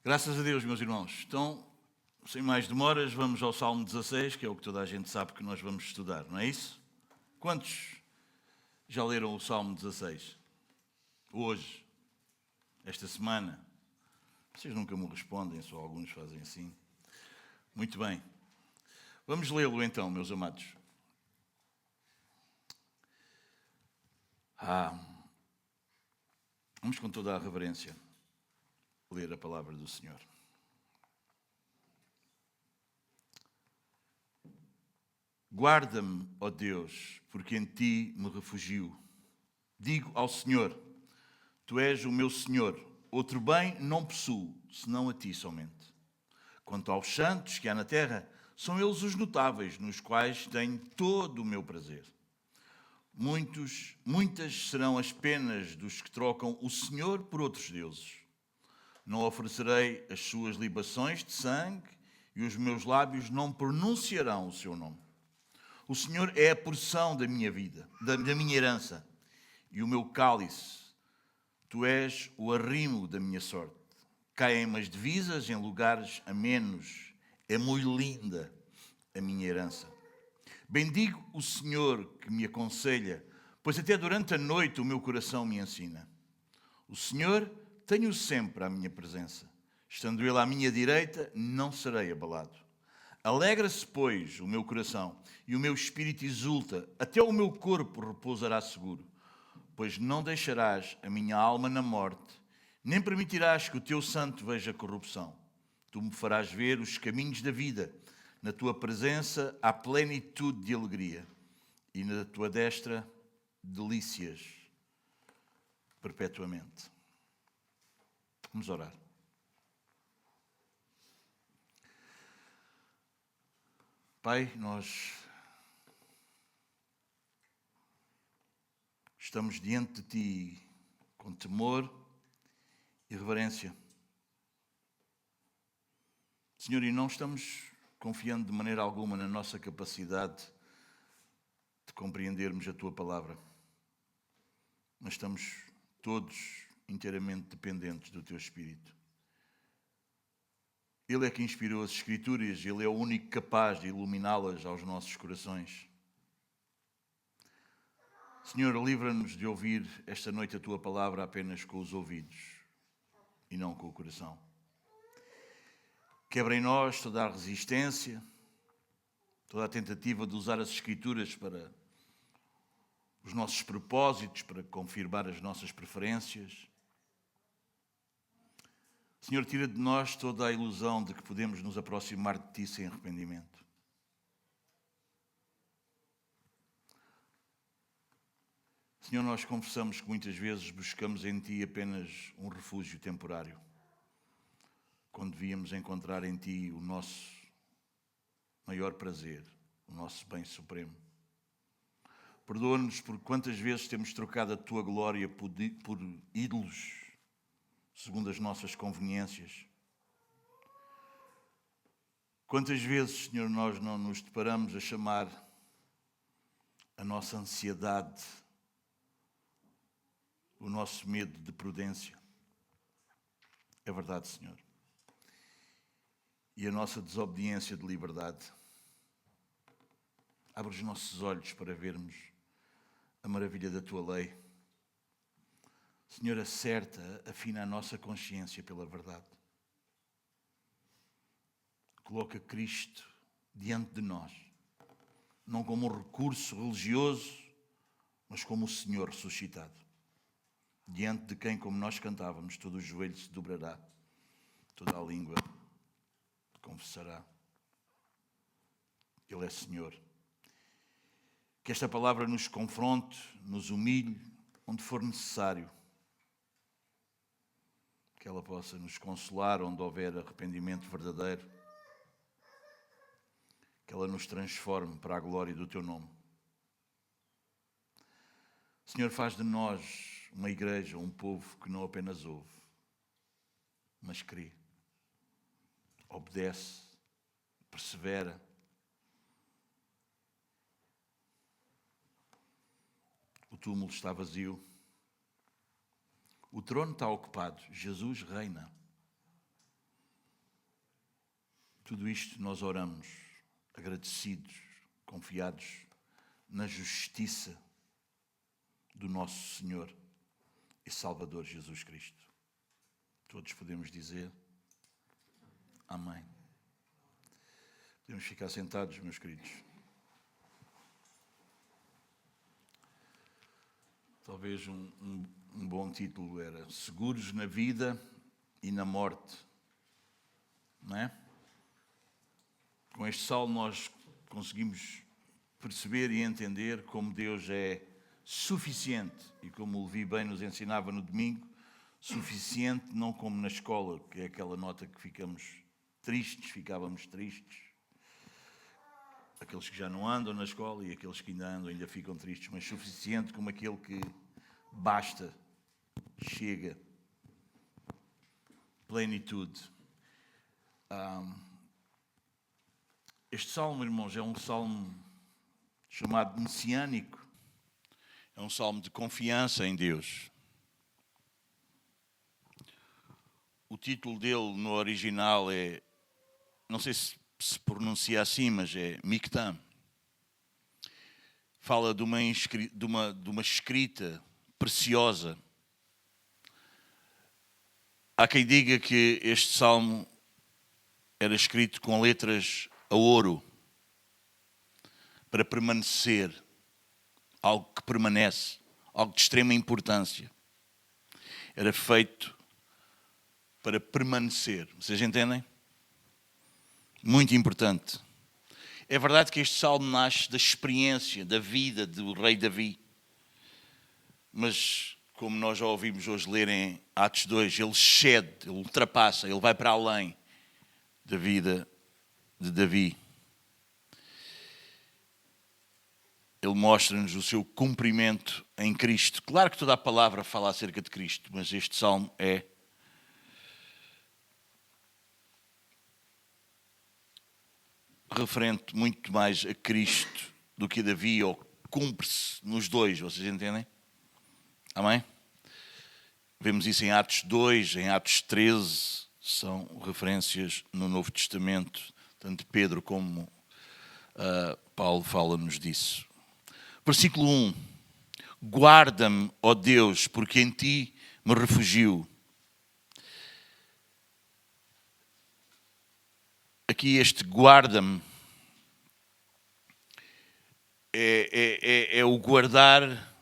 Graças a Deus, meus irmãos. Então, sem mais demoras, vamos ao Salmo 16, que é o que toda a gente sabe que nós vamos estudar, não é isso? Quantos já leram o Salmo 16? Hoje? Esta semana? Vocês nunca me respondem, só alguns fazem assim. Muito bem. Vamos lê-lo então, meus amados. Vamos com toda a reverência ler a palavra do Senhor. Guarda-me, ó Deus, porque em ti me refugio. Digo ao Senhor, tu és o meu Senhor, outro bem não possuo, senão a ti somente. Quanto aos santos que há na terra, são eles os notáveis, nos quais tenho todo o meu prazer. Muitas serão as penas dos que trocam o Senhor por outros deuses. Não oferecerei as suas libações de sangue e os meus lábios não pronunciarão o seu nome. O Senhor é a porção da minha vida, da minha herança e o meu cálice. Tu és o arrimo da minha sorte. Caem as divisas em lugares amenos. É muito linda a minha herança. Bendigo o Senhor que me aconselha, pois até durante a noite o meu coração me ensina. O Senhor tenho sempre à minha presença. Estando Ele à minha direita, não serei abalado. Alegra-se, pois, o meu coração e o meu espírito exulta, até o meu corpo repousará seguro. Pois não deixarás a minha alma na morte, nem permitirás que o teu santo veja corrupção. Tu me farás ver os caminhos da vida. Na tua presença há plenitude de alegria, e na tua destra delícias perpetuamente. Vamos orar. Pai, nós estamos diante de Ti com temor e reverência. Senhor, e não estamos confiando de maneira alguma na nossa capacidade de compreendermos a Tua palavra, mas estamos todos inteiramente dependentes do Teu Espírito. Ele é que inspirou as Escrituras, Ele é o único capaz de iluminá-las aos nossos corações. Senhor, livra-nos de ouvir esta noite a Tua palavra apenas com os ouvidos e não com o coração. Quebra em nós toda a resistência, toda a tentativa de usar as Escrituras para os nossos propósitos, para confirmar as nossas preferências. Senhor, tira de nós toda a ilusão de que podemos nos aproximar de Ti sem arrependimento. Senhor, nós confessamos que muitas vezes buscamos em Ti apenas um refúgio temporário, quando devíamos encontrar em Ti o nosso maior prazer, o nosso bem supremo. Perdoa-nos por quantas vezes temos trocado a Tua glória por ídolos, segundo as nossas conveniências. Quantas vezes, Senhor, nós não nos deparamos a chamar a nossa ansiedade, o nosso medo de prudência. É verdade, Senhor. E a nossa desobediência de liberdade. Abre os nossos olhos para vermos a maravilha da Tua lei. Senhor, acerta, afina a nossa consciência pela verdade. Coloca Cristo diante de nós, não como um recurso religioso, mas como o Senhor ressuscitado. Diante de quem, como nós cantávamos, todo o joelho se dobrará, toda a língua confessará. Ele é Senhor. Que esta palavra nos confronte, nos humilhe, onde for necessário. Que ela possa nos consolar onde houver arrependimento verdadeiro. Que ela nos transforme para a glória do Teu nome. Senhor, faz de nós uma igreja, um povo que não apenas ouve, mas crê, obedece, persevera. O túmulo está vazio. O trono está ocupado. Jesus reina. tudo isto nós oramos, agradecidos, confiados na justiça do nosso Senhor e Salvador Jesus Cristo. Todos podemos dizer amém. Podemos ficar sentados, meus queridos. Talvez um bom título era Seguros na Vida e na Morte. Não é? Com este salmo nós conseguimos perceber e entender como Deus é suficiente, e como o Levi bem nos ensinava no domingo, suficiente não como na escola, que é aquela nota que ficávamos tristes, aqueles que já não andam na escola e aqueles que ainda andam ainda ficam tristes, mas suficiente como aquele que basta, chega, plenitude. Este salmo, irmãos, é um salmo chamado messiânico. É um salmo de confiança em Deus. O título dele no original é, não sei se pronuncia assim, mas é Miktam. Fala de uma escrita preciosa. Há quem diga que este salmo era escrito com letras a ouro, para permanecer, algo que permanece, algo de extrema importância. Era feito para permanecer. Vocês entendem? Muito importante. É verdade que este salmo nasce da experiência, da vida do rei Davi. Mas, como nós já ouvimos hoje ler em Atos 2, ele excede, ele ultrapassa, ele vai para além da vida de Davi. Ele mostra-nos o seu cumprimento em Cristo. Claro que toda a palavra fala acerca de Cristo, mas este salmo é referente muito mais a Cristo do que a Davi, ou cumpre-se nos dois, vocês entendem? Amém? Vemos isso em Atos 2, em Atos 13, são referências no Novo Testamento, tanto Pedro como Paulo fala-nos disso. Versículo 1. Guarda-me, ó Deus, porque em ti me refugio. Aqui este guarda-me é o guardar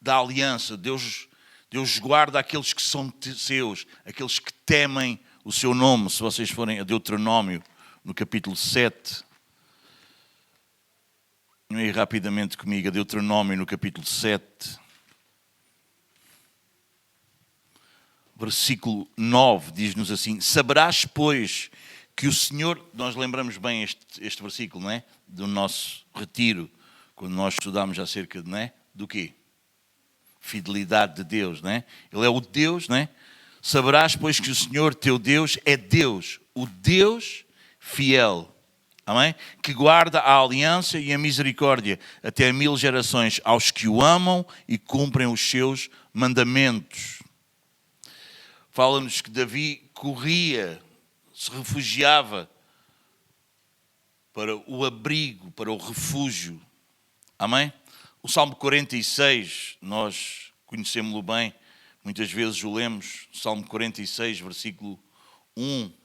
da aliança. Deus guarda aqueles que são seus, aqueles que temem o seu nome. Se vocês forem a Deuteronômio, no capítulo 7, vem rapidamente comigo a Deuteronômio, no capítulo 7, versículo 9, diz-nos assim: saberás, pois, que o Senhor... Nós lembramos bem este versículo, não é? Do nosso retiro, quando nós estudámos acerca de, não é? Do quê? Fidelidade de Deus, não é? Ele é o Deus, não é? Saberás, pois, que o Senhor teu Deus é Deus, o Deus fiel. Amém? Que guarda a aliança e a misericórdia até 1000 gerações aos que o amam e cumprem os seus mandamentos. Fala-nos que Davi corria, se refugiava para o abrigo, para o refúgio. Amém? O Salmo 46, nós conhecemos-lo bem, muitas vezes o lemos, Salmo 46, versículo 1.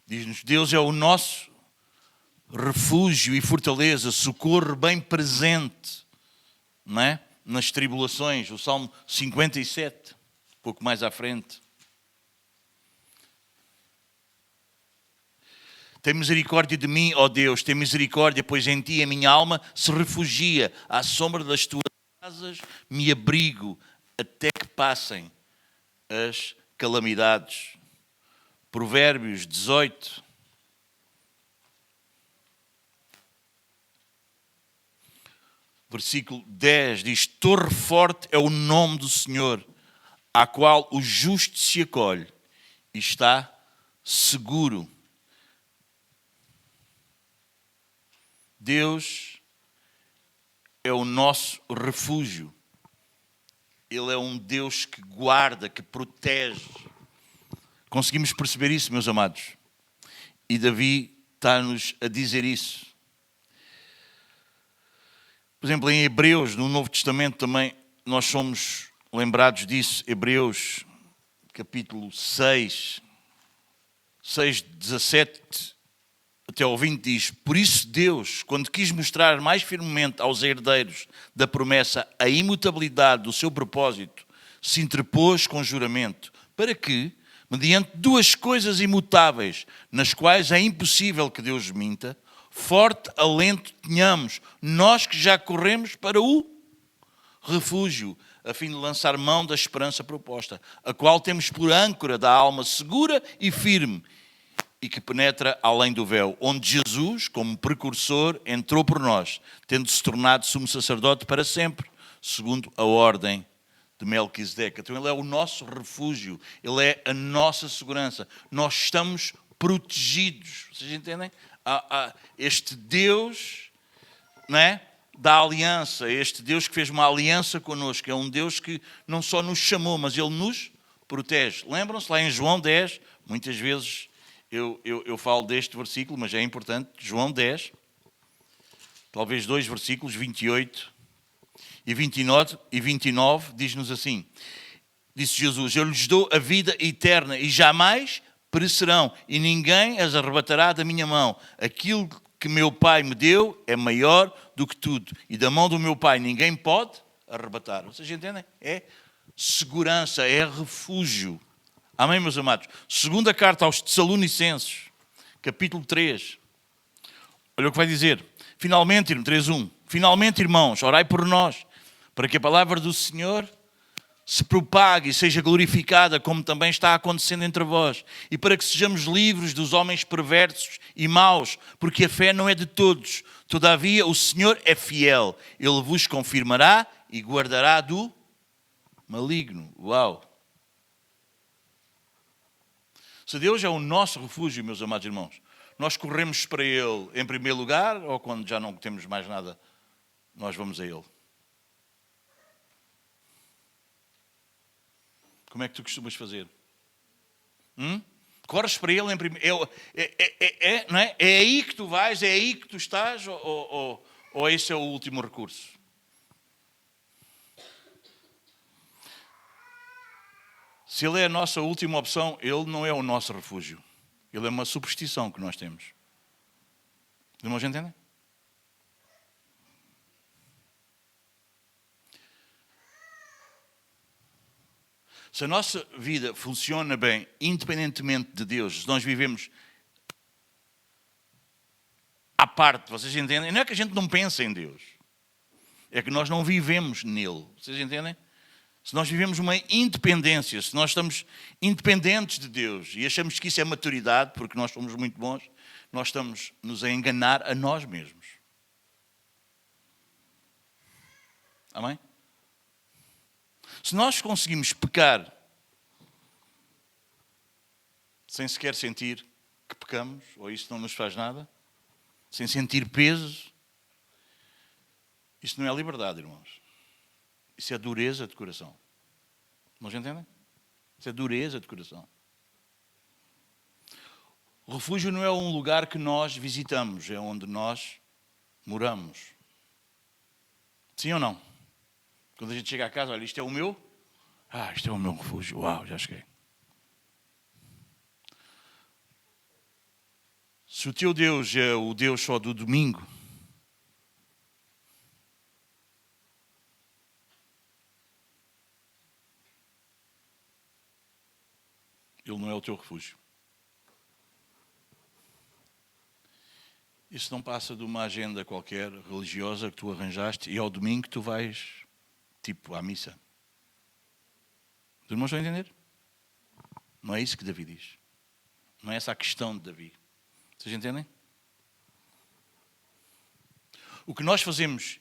Diz-nos: Deus é o nosso refúgio e fortaleza, socorro bem presente, não é? Nas tribulações. O Salmo 57, um pouco mais à frente. Tem misericórdia de mim, ó Deus, tem misericórdia, pois em ti a minha alma se refugia. À sombra das tuas asas me abrigo, até que passem as calamidades. Provérbios 18. Versículo 10 diz: torre forte é o nome do Senhor, à qual o justo se acolhe e está seguro. Deus é o nosso refúgio. Ele é um Deus que guarda, que protege. Conseguimos perceber isso, meus amados? E Davi está-nos a dizer isso. Por exemplo, em Hebreus, no Novo Testamento também, nós somos lembrados disso. Hebreus, capítulo 6, 17 até ao 20 diz: por isso Deus, quando quis mostrar mais firmemente aos herdeiros da promessa a imutabilidade do seu propósito, se interpôs com juramento, para que, mediante duas coisas imutáveis, nas quais é impossível que Deus minta, forte alento tenhamos, nós que já corremos para o refúgio, a fim de lançar mão da esperança proposta, a qual temos por âncora da alma segura e firme, e que penetra além do véu, onde Jesus, como precursor, entrou por nós, tendo-se tornado sumo sacerdote para sempre, segundo a ordem de Melquisedeque. Então ele é o nosso refúgio, ele é a nossa segurança. Nós estamos protegidos. Vocês entendem? Este Deus, não é, da aliança, este Deus que fez uma aliança connosco, é um Deus que não só nos chamou, mas ele nos protege. Lembram-se lá em João 10, muitas vezes eu falo deste versículo, mas é importante, João 10, talvez 2 versículos, 28 e 29, diz-nos assim: disse Jesus, eu lhes dou a vida eterna e jamais perecerão, e ninguém as arrebatará da minha mão. Aquilo que meu Pai me deu é maior do que tudo, e da mão do meu Pai ninguém pode arrebatar. Vocês entendem? É segurança, é refúgio. Amém, meus amados? Segunda carta aos Tessalonicenses, capítulo 3. Olha o que vai dizer. Finalmente, 3:1. Finalmente, irmãos, orai por nós, para que a palavra do Senhor se propague e seja glorificada, como também está acontecendo entre vós, e para que sejamos livres dos homens perversos e maus, porque a fé não é de todos. Todavia, o Senhor é fiel. Ele vos confirmará e guardará do maligno. Uau! Se Deus é o nosso refúgio, meus amados irmãos, nós corremos para Ele em primeiro lugar, ou quando já não temos mais nada, nós vamos a Ele? Como é que tu costumas fazer? Corres para Ele em primeiro... não é? É aí que tu vais, é aí que tu estás, ou esse é o último recurso? Se Ele é a nossa última opção, Ele não é o nosso refúgio. Ele é uma superstição que nós temos. Os irmãos entendem? Se a nossa vida funciona bem, independentemente de Deus, se nós vivemos à parte, vocês entendem? Não é que a gente não pensa em Deus. É que nós não vivemos nele. Vocês entendem? Se nós vivemos uma independência, se nós estamos independentes de Deus e achamos que isso é maturidade, porque nós somos muito bons, nós estamos-nos a enganar a nós mesmos. Amém? Se nós conseguimos pecar sem sequer sentir que pecamos, ou isso não nos faz nada, sem sentir peso, isso não é liberdade, irmãos. Isso é dureza de coração. Não entendem? Isso é dureza de coração. O refúgio não é um lugar que nós visitamos, é onde nós moramos. Sim ou não? Quando a gente chega a casa, olha, isto é o meu? Isto é o meu refúgio. Uau, já cheguei. Se o teu Deus é o Deus só do domingo, Ele não é o teu refúgio. Isso não passa de uma agenda qualquer religiosa que tu arranjaste e ao domingo tu vais, tipo, à missa. Os irmãos estão a entender? Não é isso que Davi diz. Não é essa a questão de Davi. Vocês entendem? O que nós fazemos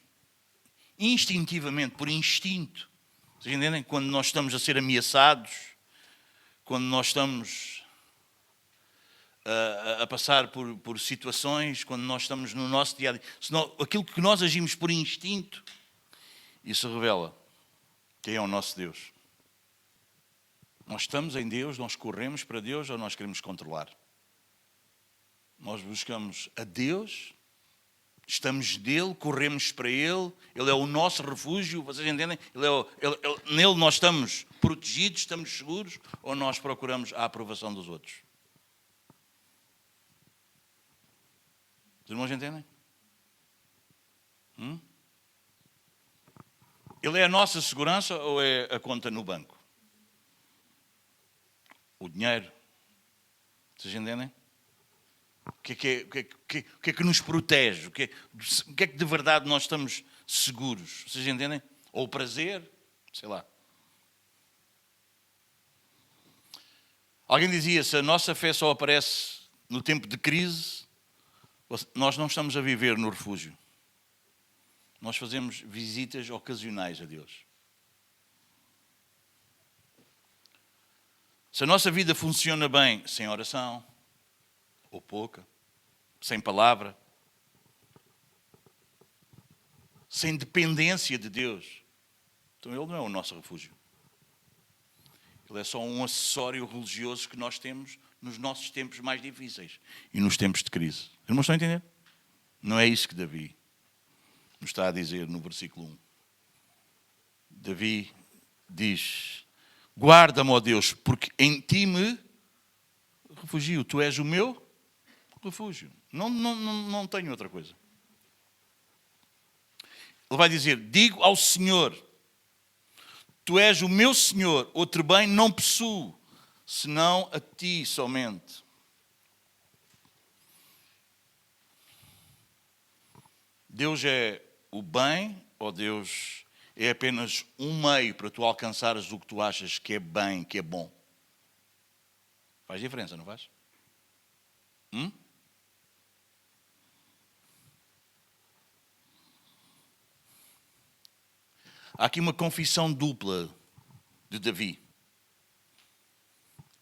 instintivamente, por instinto, vocês entendem? Quando nós estamos a ser ameaçados, quando nós estamos a passar por situações, quando nós estamos no nosso dia a dia, aquilo que nós agimos por instinto, isso revela quem é o nosso Deus. Nós estamos em Deus, nós corremos para Deus ou nós queremos controlar? Nós buscamos a Deus, estamos nele, corremos para Ele, Ele é o nosso refúgio, vocês entendem? Nele nós estamos protegidos, estamos seguros, ou nós procuramos a aprovação dos outros? Os irmãos entendem? Ele é a nossa segurança ou é a conta no banco? O dinheiro? Vocês entendem? O que é que nos protege? O que é que de verdade nós estamos seguros? Vocês entendem? Ou o prazer? Sei lá. Alguém dizia, se a nossa fé só aparece no tempo de crise, nós não estamos a viver no refúgio. Nós fazemos visitas ocasionais a Deus. Se a nossa vida funciona bem sem oração, ou pouca, sem palavra, sem dependência de Deus, então Ele não é o nosso refúgio. Ele é só um acessório religioso que nós temos nos nossos tempos mais difíceis e nos tempos de crise. Irmãos, estão a entender? Não é isso que Davi nos está a dizer no versículo 1. Davi diz: guarda-me, ó Deus, porque em ti me refugio. Tu és o meu refúgio. Não tenho outra coisa. Ele vai dizer: digo ao Senhor, tu és o meu Senhor, outro bem não possuo, senão a ti somente. Deus é o bem ou Deus é apenas um meio para tu alcançares o que tu achas que é bem, que é bom? Faz diferença, não faz? Há aqui uma confissão dupla de Davi.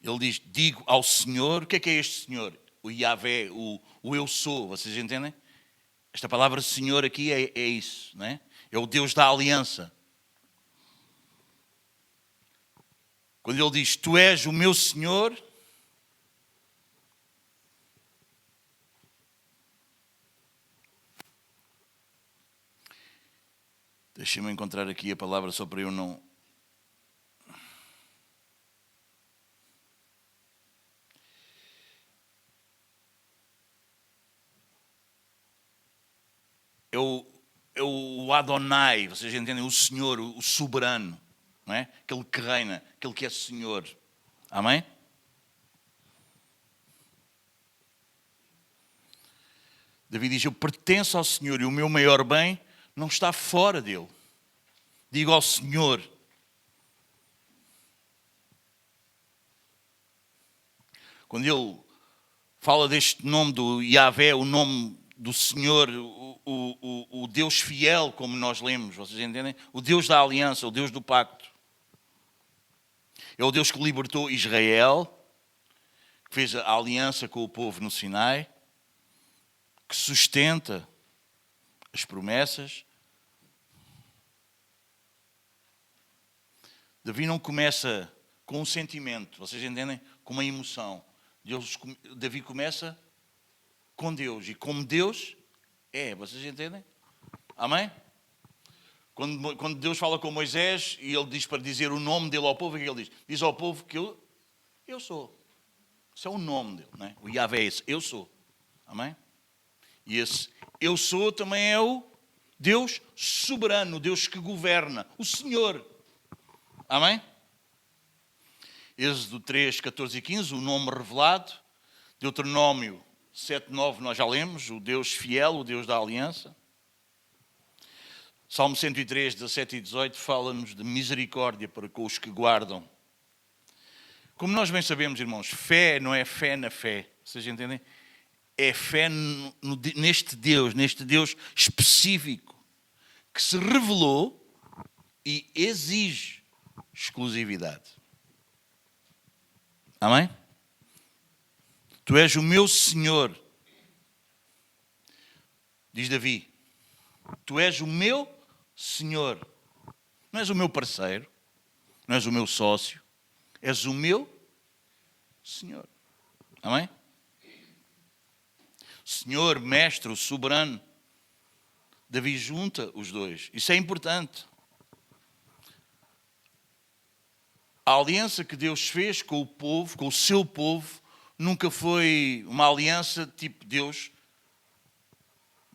Ele diz: digo ao Senhor. O que é este Senhor? O Yahvé, o eu sou. Vocês entendem? Esta palavra Senhor aqui é isso, não é? É o Deus da aliança. Quando ele diz: tu és o meu Senhor, deixem-me encontrar aqui a palavra só para eu não... É o Adonai, vocês entendem? O Senhor, o soberano, não é? Aquele que reina, aquele que é Senhor. Amém? Davi diz: eu pertenço ao Senhor e o meu maior bem não está fora dele. Digo ao Senhor. Quando ele fala deste nome do Yahvé, o nome do Senhor, o Deus fiel, como nós lemos, vocês entendem? O Deus da aliança, o Deus do pacto. É o Deus que libertou Israel, que fez a aliança com o povo no Sinai, que sustenta as promessas. Davi não começa com um sentimento, vocês entendem? Com uma emoção. Davi começa com Deus. E como Deus é, vocês entendem? Amém? Quando Deus fala com Moisés e ele diz para dizer o nome dele ao povo, o que ele diz? Diz ao povo que eu sou. Isso é o nome dele, não é? O Yahvé é esse, eu sou. Amém? E esse eu sou também é o Deus soberano, o Deus que governa, o Senhor. Amém? Êxodo 3, 14 e 15, o nome revelado. Deuteronômio 7, 9, nós já lemos, o Deus fiel, o Deus da aliança. Salmo 103, 17 e 18 fala-nos de misericórdia para com os que guardam. Como nós bem sabemos, irmãos, fé não é fé na fé. Vocês entendem? É fé neste Deus específico, que se revelou e exige exclusividade. Amém? Tu és o meu Senhor. Diz Davi, tu és o meu Senhor. Não és o meu parceiro, não és o meu sócio, és o meu Senhor. Amém? Senhor, mestre, soberano. Davi junta os dois. Isso é importante. A aliança que Deus fez com o povo, com o seu povo, nunca foi uma aliança tipo Deus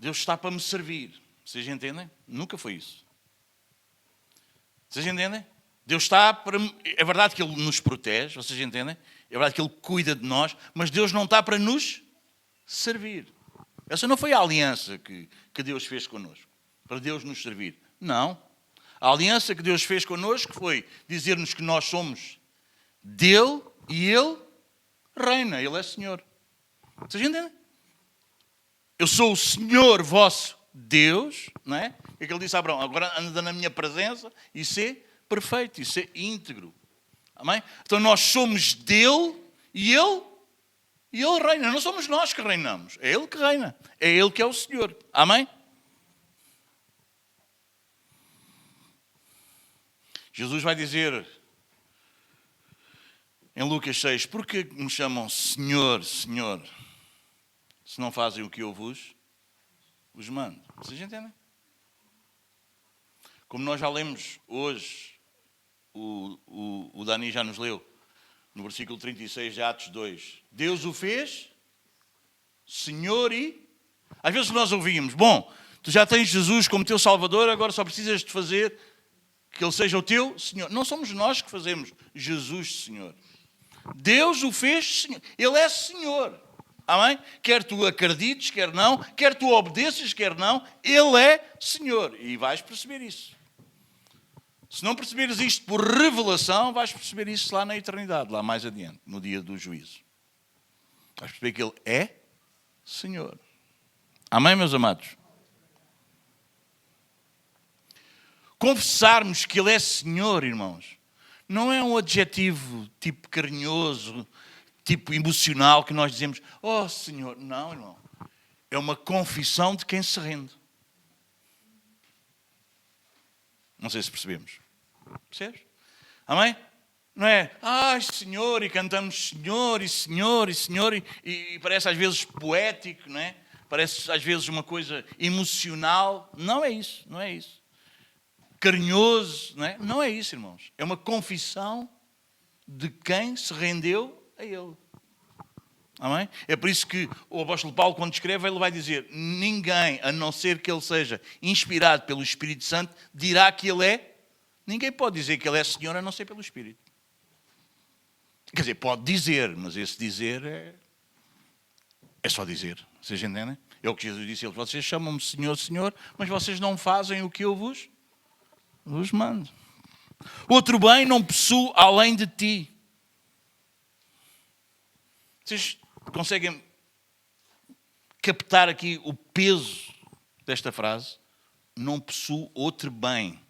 está para me servir. Vocês entendem? Nunca foi isso. Vocês entendem? Deus está para... É verdade que Ele nos protege, vocês entendem? É verdade que Ele cuida de nós, mas Deus não está para nos servir. Essa não foi a aliança que Deus fez connosco, para Deus nos servir. Não. A aliança que Deus fez connosco foi dizer-nos que nós somos dele e Ele reina, Ele é Senhor. Vocês entendem? Eu sou o Senhor vosso Deus, não é? É que Ele disse a Abraão, agora anda na minha presença e ser perfeito, e ser íntegro. Amém? Então nós somos dele e Ele reina. Não somos nós que reinamos, é Ele que reina. É Ele que é o Senhor. Amém? Jesus vai dizer em Lucas 6, por que me chamam Senhor, Senhor, se não fazem o que eu vos mando? Vocês entendem? Como nós já lemos hoje, o Dani já nos leu, no versículo 36 de Atos 2. Deus o fez Senhor e... Às vezes nós ouvimos, bom, tu já tens Jesus como teu Salvador, agora só precisas de fazer que Ele seja o teu Senhor. Não somos nós que fazemos Jesus Senhor. Deus o fez Senhor. Ele é Senhor. Amém? Quer tu acredites, quer não, quer tu obedeças, quer não, Ele é Senhor. E vais perceber isso. Se não perceberes isto por revelação, vais perceber isso lá na eternidade, lá mais adiante, no dia do juízo. Vais perceber que Ele é Senhor. Amém, meus amados? Confessarmos que Ele é Senhor, irmãos, não é um adjetivo tipo carinhoso, tipo emocional, que nós dizemos, oh Senhor. Não, irmão. É uma confissão de quem se rende. Não sei se percebemos. Percebes? Amém? Não é, ai Senhor, e cantamos Senhor, e Senhor, e Senhor, e parece às vezes poético, não é? Parece às vezes uma coisa emocional. Não é isso, não é isso. Carinhoso, não é? Não é isso, irmãos. É uma confissão de quem se rendeu a Ele. Amém? É por isso que o apóstolo Paulo, quando escreve, ele vai dizer, ninguém, a não ser que ele seja inspirado pelo Espírito Santo, dirá que ele é. Ninguém pode dizer que ele é Senhor a não ser pelo Espírito. Quer dizer, pode dizer, mas esse dizer é só dizer. Vocês entendem? É o que Jesus disse a eles. Vocês chamam-me Senhor, Senhor, mas vocês não fazem o que eu vos mando. Outro bem não possuo além de ti. Vocês conseguem captar aqui o peso desta frase? Não possuo outro bem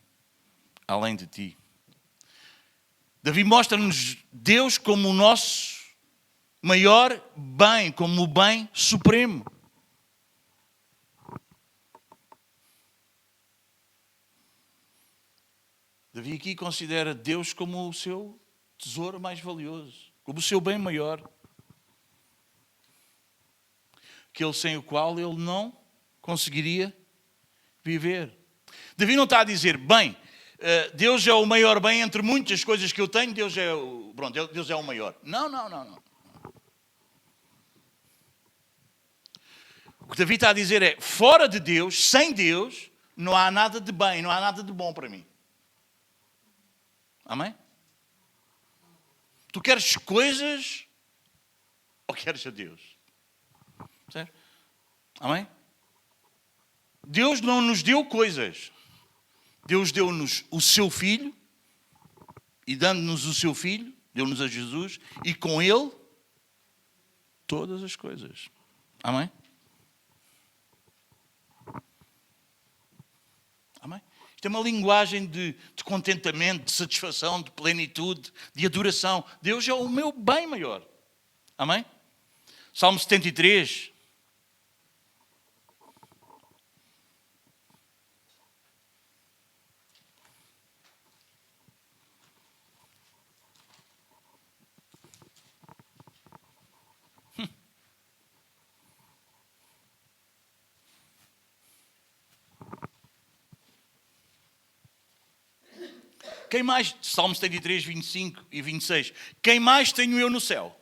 além de ti. Davi mostra-nos Deus como o nosso maior bem, como o bem supremo. Davi aqui considera Deus como o seu tesouro mais valioso, como o seu bem maior, aquele sem o qual ele não conseguiria viver. Davi não está a dizer, bem, Deus é o maior bem entre muitas coisas que eu tenho, Deus é o maior. Não. O que Davi está a dizer é, fora de Deus, sem Deus, não há nada de bem, não há nada de bom para mim. Amém? Tu queres coisas ou queres a Deus? Certo? Amém? Deus não nos deu coisas. Deus deu-nos o seu Filho, e dando-nos o seu Filho, deu-nos a Jesus, e com Ele, todas as coisas. Amém? Amém? Isto é uma linguagem de contentamento, de satisfação, de plenitude, de adoração. Deus é o meu bem maior. Amém? Salmo 73. Quem mais, Salmo 73, 25 e 26, quem mais tenho eu no céu?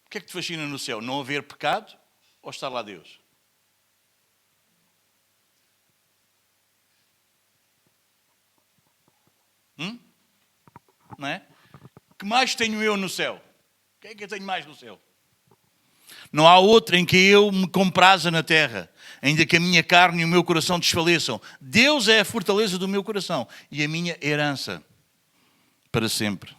O que é que te fascina no céu? Não haver pecado ou estar lá Deus? Não é? Que mais tenho eu no céu? O que é que eu tenho mais no céu? Não há outra em que eu me compraza na terra, ainda que a minha carne e o meu coração desfaleçam. Deus é a fortaleza do meu coração e a minha herança para sempre.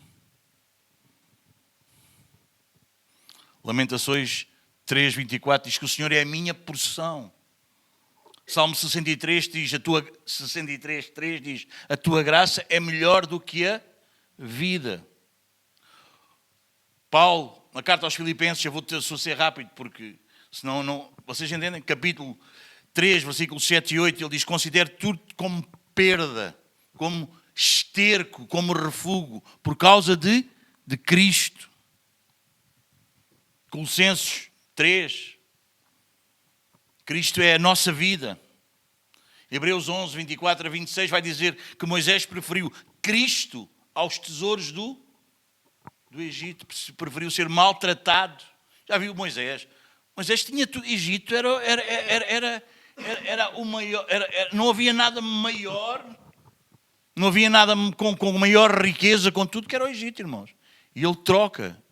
Lamentações 3:24 diz que o Senhor é a minha porção. Salmo 63 diz, 63:3 diz, a tua graça é melhor do que a vida. Paulo, na carta aos Filipenses, eu vou ser rápido, porque senão não... Vocês entendem? Capítulo 3, versículos 7 e 8, ele diz, considere tudo como perda, como esterco, como refúgio, por causa de Cristo. Colossenses 3, Cristo é a nossa vida. Hebreus 11, 24 a 26 vai dizer que Moisés preferiu Cristo aos tesouros do Egito, preferiu ser maltratado. Já viu Moisés? Moisés tinha tudo. Egito era o maior, não havia nada maior, não havia nada com maior riqueza, com tudo que era o Egito, irmãos. E ele troca.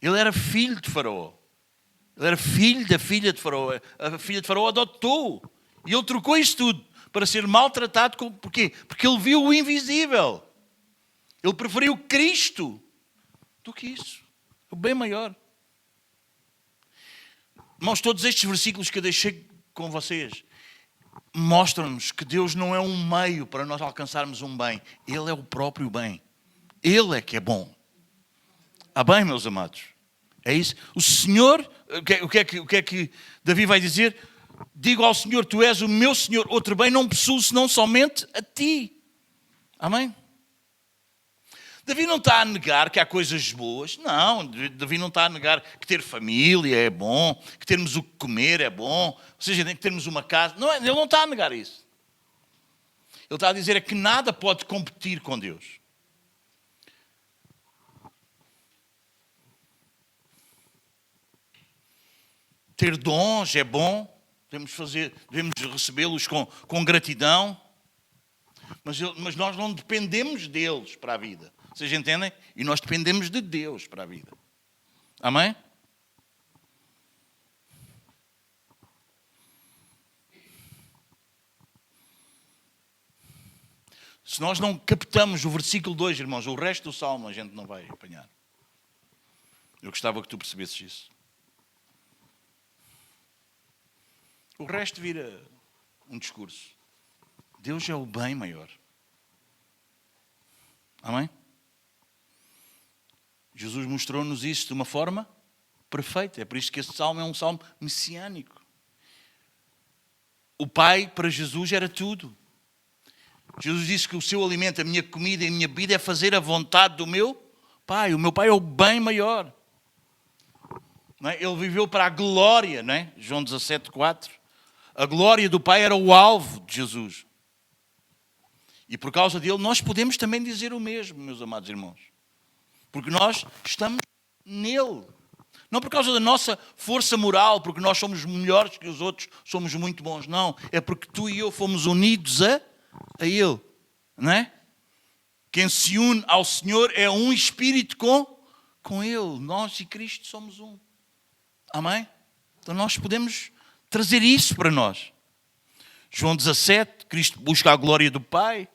Ele era filho de Faraó. Ele era filho da filha de Faraó. A filha de Faraó adotou. E ele trocou isso tudo para ser maltratado. Porquê? Porque ele viu o invisível. Ele preferiu Cristo do que isso. O bem maior. Irmãos, todos estes versículos que eu deixei com vocês mostram-nos que Deus não é um meio para nós alcançarmos um bem. Ele é o próprio bem. Ele é que é bom. Ah bem, meus amados? É isso. O Senhor, o que é que Davi vai dizer? Digo ao Senhor, tu és o meu Senhor. Outro bem não possuo senão somente a ti. Amém? Davi não está a negar que há coisas boas. Não, Davi não está a negar que ter família é bom, que termos o que comer é bom, ou seja, que termos uma casa. Não, ele não está a negar isso. Ele está a dizer é que nada pode competir com Deus. Ter dons é bom, devemos recebê-los com gratidão, mas nós não dependemos deles para a vida. Vocês entendem? E nós dependemos de Deus para a vida. Amém? Se nós não captamos o versículo 2, irmãos, o resto do salmo a gente não vai apanhar. Eu gostava que tu percebesses isso. O resto vira um discurso. Deus é o bem maior. Amém? Jesus mostrou-nos isso de uma forma perfeita. É por isso que este salmo é um salmo messiânico. O Pai para Jesus era tudo. Jesus disse que o seu alimento, a minha comida e a minha bebida é fazer a vontade do meu Pai. O meu Pai é o bem maior. Não é? Ele viveu para a glória, não é? João 17:4. A glória do Pai era o alvo de Jesus. E por causa dele, nós podemos também dizer o mesmo, meus amados irmãos. Porque nós estamos nele. Não por causa da nossa força moral, porque nós somos melhores que os outros, somos muito bons. Não, é porque tu e eu fomos unidos a ele. Não é? Quem se une ao Senhor é um espírito com ele. Nós e Cristo somos um. Amém? Então nós podemos trazer isso para nós. João 17, Cristo busca a glória do Pai.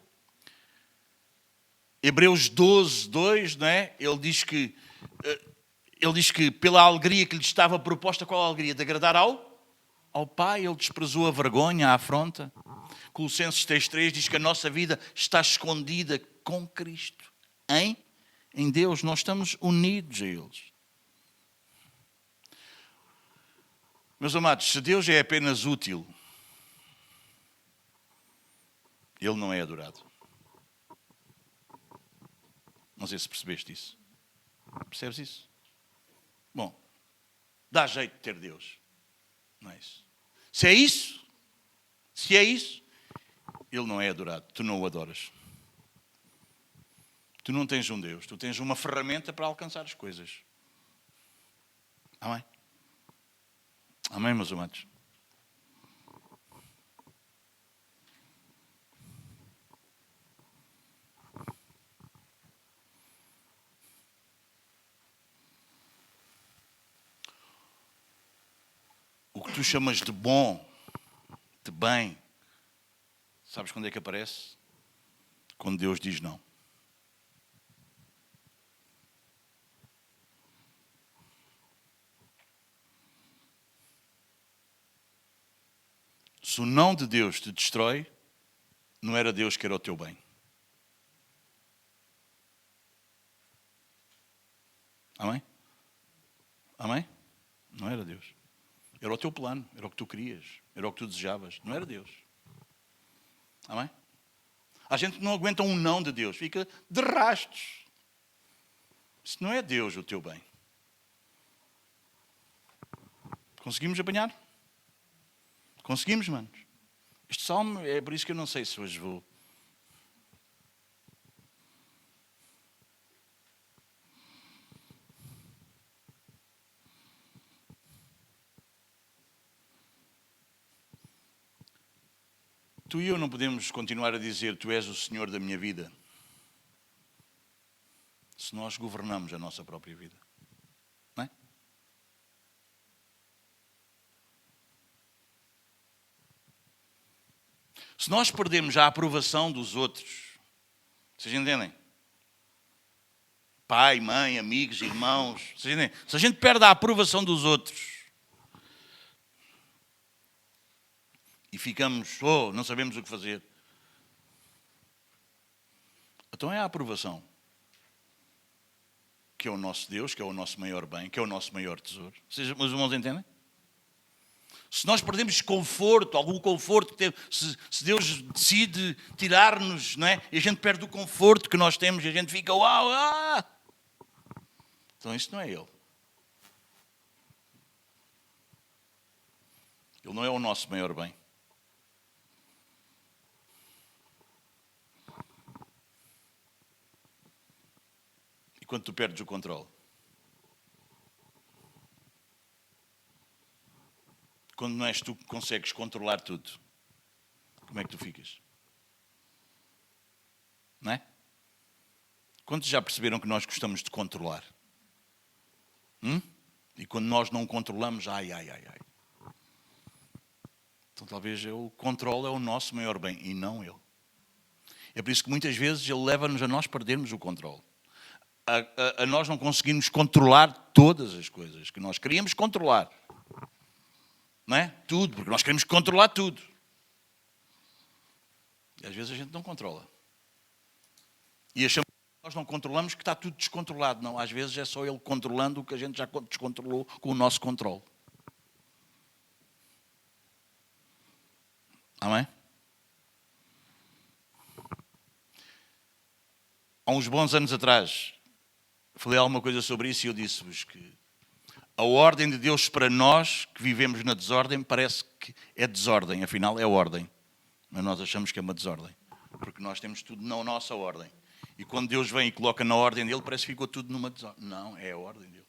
Hebreus 12:2, não é? Ele diz que pela alegria que lhe estava proposta, qual a alegria? De agradar ao Pai. Ele desprezou a vergonha, a afronta. Colossenses 3:3 diz que a nossa vida está escondida com Cristo. Em Deus, nós estamos unidos a eles. Meus amados, se Deus é apenas útil, Ele não é adorado. Não sei se percebeste isso. Percebes isso? Bom, dá jeito de ter Deus. Não é isso. Se é isso, Ele não é adorado. Tu não o adoras. Tu não tens um Deus. Tu tens uma ferramenta para alcançar as coisas. Amém? Amém, meus amados? O que tu chamas de bom, de bem, sabes quando é que aparece? Quando Deus diz não. Se o não de Deus te destrói, não era Deus que era o teu bem. Amém? Amém? Não era Deus. Era o teu plano, era o que tu querias, era o que tu desejavas. Não era Deus. Amém? A gente não aguenta um não de Deus, fica de rastos. Isso não é Deus o teu bem. Conseguimos apanhar? Conseguimos, manos? Este salmo é por isso que eu não sei se hoje vou. Tu e eu não podemos continuar a dizer tu és o Senhor da minha vida se nós governamos a nossa própria vida. Não é? Se nós perdemos a aprovação dos outros, vocês entendem? Pai, mãe, amigos, irmãos, vocês entendem? Se a gente perde a aprovação dos outros e ficamos, não sabemos o que fazer, então é a aprovação que é o nosso Deus, que é o nosso maior bem, que é o nosso maior tesouro. Vocês, meus irmãos, entendem? Se nós perdemos conforto, algum conforto, se Deus decide tirar-nos, não é? E a gente perde o conforto que nós temos e a gente fica, uau, então isso não é Ele. Ele não é o nosso maior bem. E quando tu perdes o controle? Quando não és tu que consegues controlar tudo, como é que tu ficas? Não é? Quantos já perceberam que nós gostamos de controlar? E quando nós não controlamos, ai. Então talvez o controle é o nosso maior bem e não Ele. É por isso que muitas vezes Ele leva-nos a nós perdermos o controle. A nós não conseguimos controlar todas as coisas que nós queríamos controlar. Não é? Tudo, porque nós queremos controlar tudo. E às vezes a gente não controla. E achamos que nós não controlamos, que está tudo descontrolado. Não, às vezes é só Ele controlando o que a gente já descontrolou com o nosso controle. Amém? Há uns bons anos atrás, falei alguma coisa sobre isso e eu disse-vos que a ordem de Deus para nós, que vivemos na desordem, parece que é desordem, afinal é ordem. Mas nós achamos que é uma desordem, porque nós temos tudo na nossa ordem. E quando Deus vem e coloca na ordem dele, parece que ficou tudo numa desordem. Não, é a ordem dele.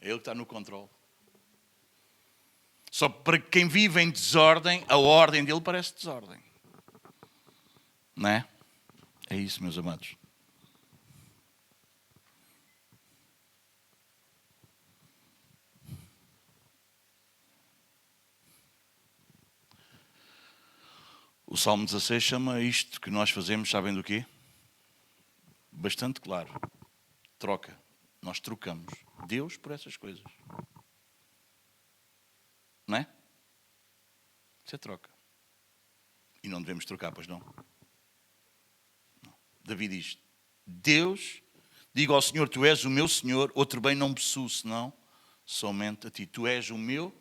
É Ele que está no controle. Só para quem vive em desordem, a ordem dele parece desordem. Não é? É isso, meus amados. O Salmo 16 chama isto que nós fazemos, sabem do quê? Bastante claro. Troca. Nós trocamos Deus por essas coisas. Não é? Isso é troca. E não devemos trocar, pois não? Davi diz, Deus, digo ao Senhor, tu és o meu Senhor, outro bem não possuo, senão somente a ti. Tu és o meu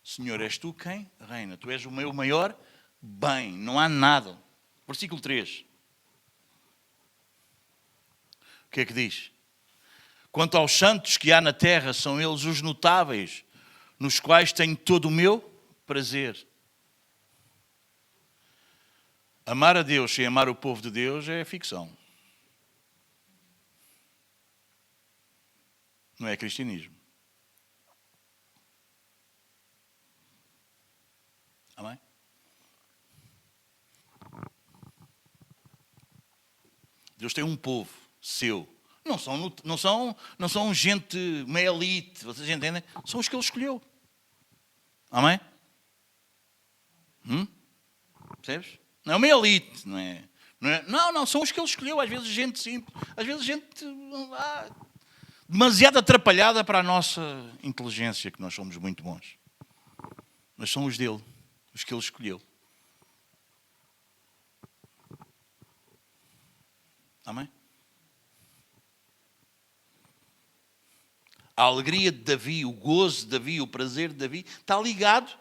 Senhor, és tu quem reina. Tu és o meu maior bem, não há nada. Versículo 3. O que é que diz? Quanto aos santos que há na terra, são eles os notáveis, nos quais tenho todo o meu prazer. Amar a Deus sem amar o povo de Deus é ficção. Não é cristianismo. Amém? Deus tem um povo seu. Não são gente, uma elite, vocês entendem? São os que Ele escolheu. Amém? Percebes? Não é uma elite, não é? Não, são os que Ele escolheu. Às vezes gente simples, às vezes gente demasiado atrapalhada para a nossa inteligência, que nós somos muito bons. Mas são os dele, os que Ele escolheu. Amém? A alegria de Davi, o gozo de Davi, o prazer de Davi, está ligado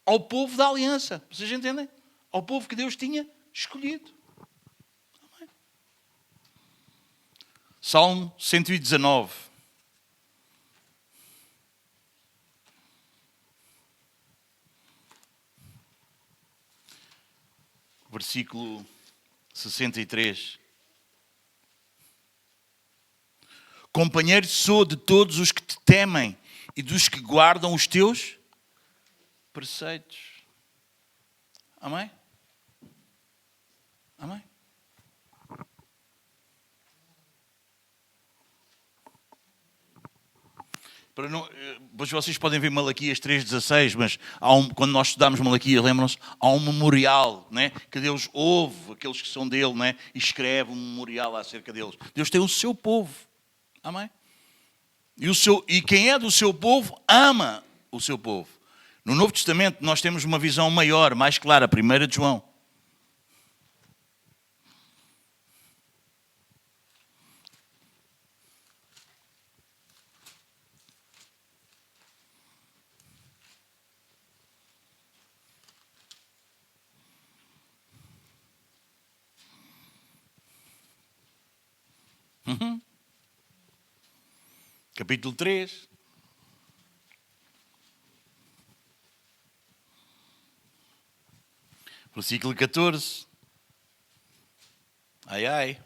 ao povo da aliança. Vocês entendem? Ao povo que Deus tinha escolhido. Amém? Salmo 119. Versículo 63. Companheiro sou de todos os que te temem e dos que guardam os teus preceitos. Amém? Amém? Pois vocês podem ver Malaquias 3,16, mas quando nós estudamos Malaquias, lembram-se, há um memorial, né, que Deus ouve aqueles que são dele, né, e escreve um memorial acerca deles. Deus tem o seu povo. Amém? E quem é do seu povo, ama o seu povo. No Novo Testamento nós temos uma visão maior, mais clara, 1 de João. Capítulo 3. Versículo 14. Ai, ai.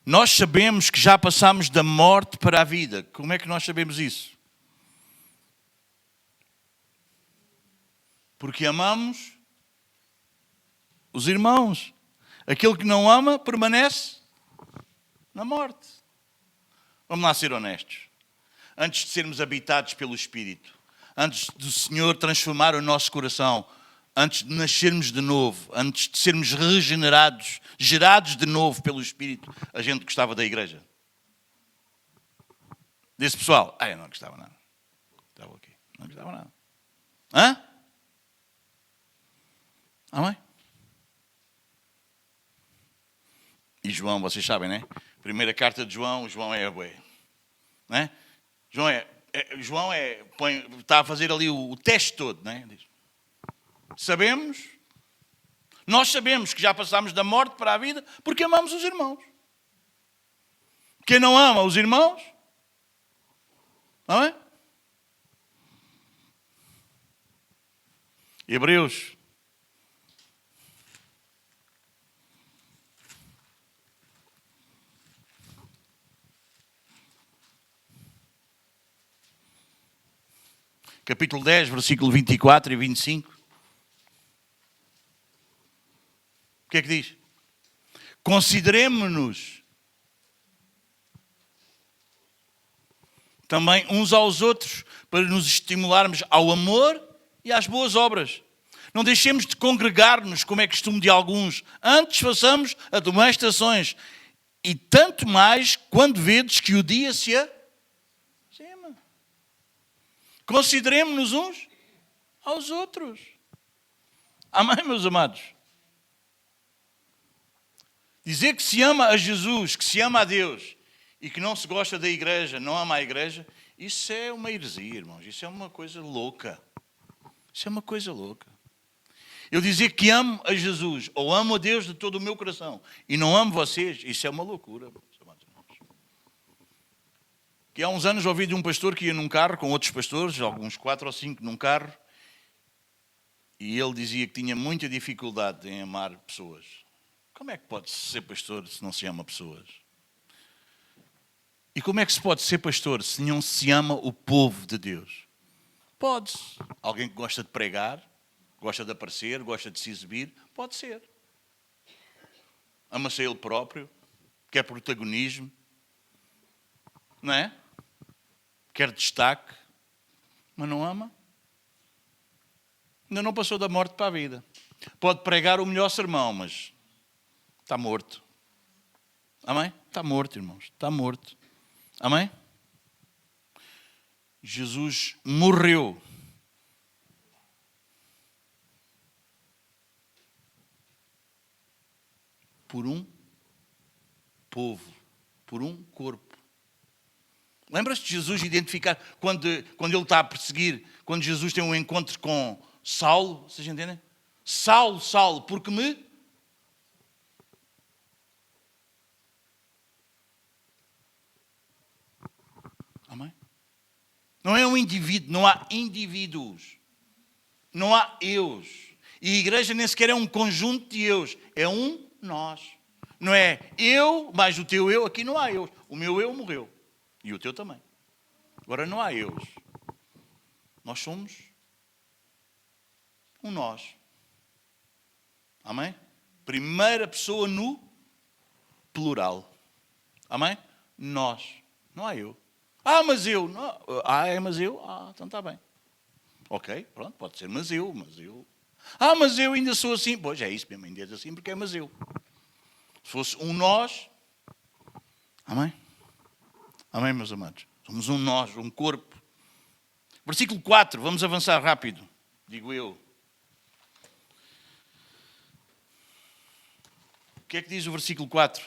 Nós sabemos que já passamos da morte para a vida. Como é que nós sabemos isso? Porque amamos os irmãos. Aquele que não ama permanece na morte. Vamos lá ser honestos. Antes de sermos habitados pelo Espírito, antes do Senhor transformar o nosso coração, antes de nascermos de novo, antes de sermos regenerados, gerados de novo pelo Espírito, a gente gostava da igreja. Desse pessoal, eu não gostava nada. Estava aqui, não gostava nada. Hã? Amém? E João, vocês sabem, né? Primeira carta de João é bué. Né? João está a fazer ali o teste todo, né? Nós sabemos que já passámos da morte para a vida porque amamos os irmãos. Quem não ama os irmãos, não é? Hebreus. Capítulo 10, versículo 24 e 25. O que é que diz? Consideremo-nos também uns aos outros para nos estimularmos ao amor e às boas obras. Não deixemos de congregar-nos, como é costume de alguns. Antes façamos admoestações. E tanto mais quando vedes que o dia se aproxima. Consideremos-nos uns aos outros. Amém, meus amados? Dizer que se ama a Jesus, que se ama a Deus e que não se gosta da igreja, não ama a igreja, isso é uma heresia, irmãos. Isso é uma coisa louca. Isso é uma coisa louca. Eu dizer que amo a Jesus ou amo a Deus de todo o meu coração e não amo vocês, isso é uma loucura. Que há uns anos ouvi de um pastor que ia num carro com outros pastores, alguns 4 ou 5 num carro, e ele dizia que tinha muita dificuldade em amar pessoas. Como é que pode ser pastor se não se ama pessoas? E como é que se pode ser pastor se não se ama o povo de Deus? Pode-se. Alguém que gosta de pregar, gosta de aparecer, gosta de se exibir, pode ser. Ama-se a ele próprio, quer protagonismo, não é? Quer destaque, mas não ama. Ainda não passou da morte para a vida. Pode pregar o melhor sermão, mas está morto. Amém? Está morto, irmãos. Está morto. Amém? Jesus morreu por um povo, por um corpo. Lembras-te de Jesus identificar, quando ele está a perseguir, quando Jesus tem um encontro com Saulo, vocês entendem? Saulo, Saulo, porque me... Amém? Não é um indivíduo, não há indivíduos. Não há eus. E a igreja nem sequer é um conjunto de eus, é um nós. Não é eu, mais o teu eu, aqui não há eus. O meu eu morreu. E o teu também. Agora não há eus. Nós somos um nós. Amém? Primeira pessoa no plural. Amém? Nós. Não há eu. Ah, mas eu. Não. Ah, é mas eu? Ah, então está bem. Ok, pronto, pode ser mas eu. Ah, mas eu ainda sou assim. Pois é isso mesmo, ainda és assim porque é mas eu. Se fosse um nós. Amém? Amém, meus amados? Somos um nós, um corpo. Versículo 4, vamos avançar rápido, digo eu. O que é que diz o versículo 4?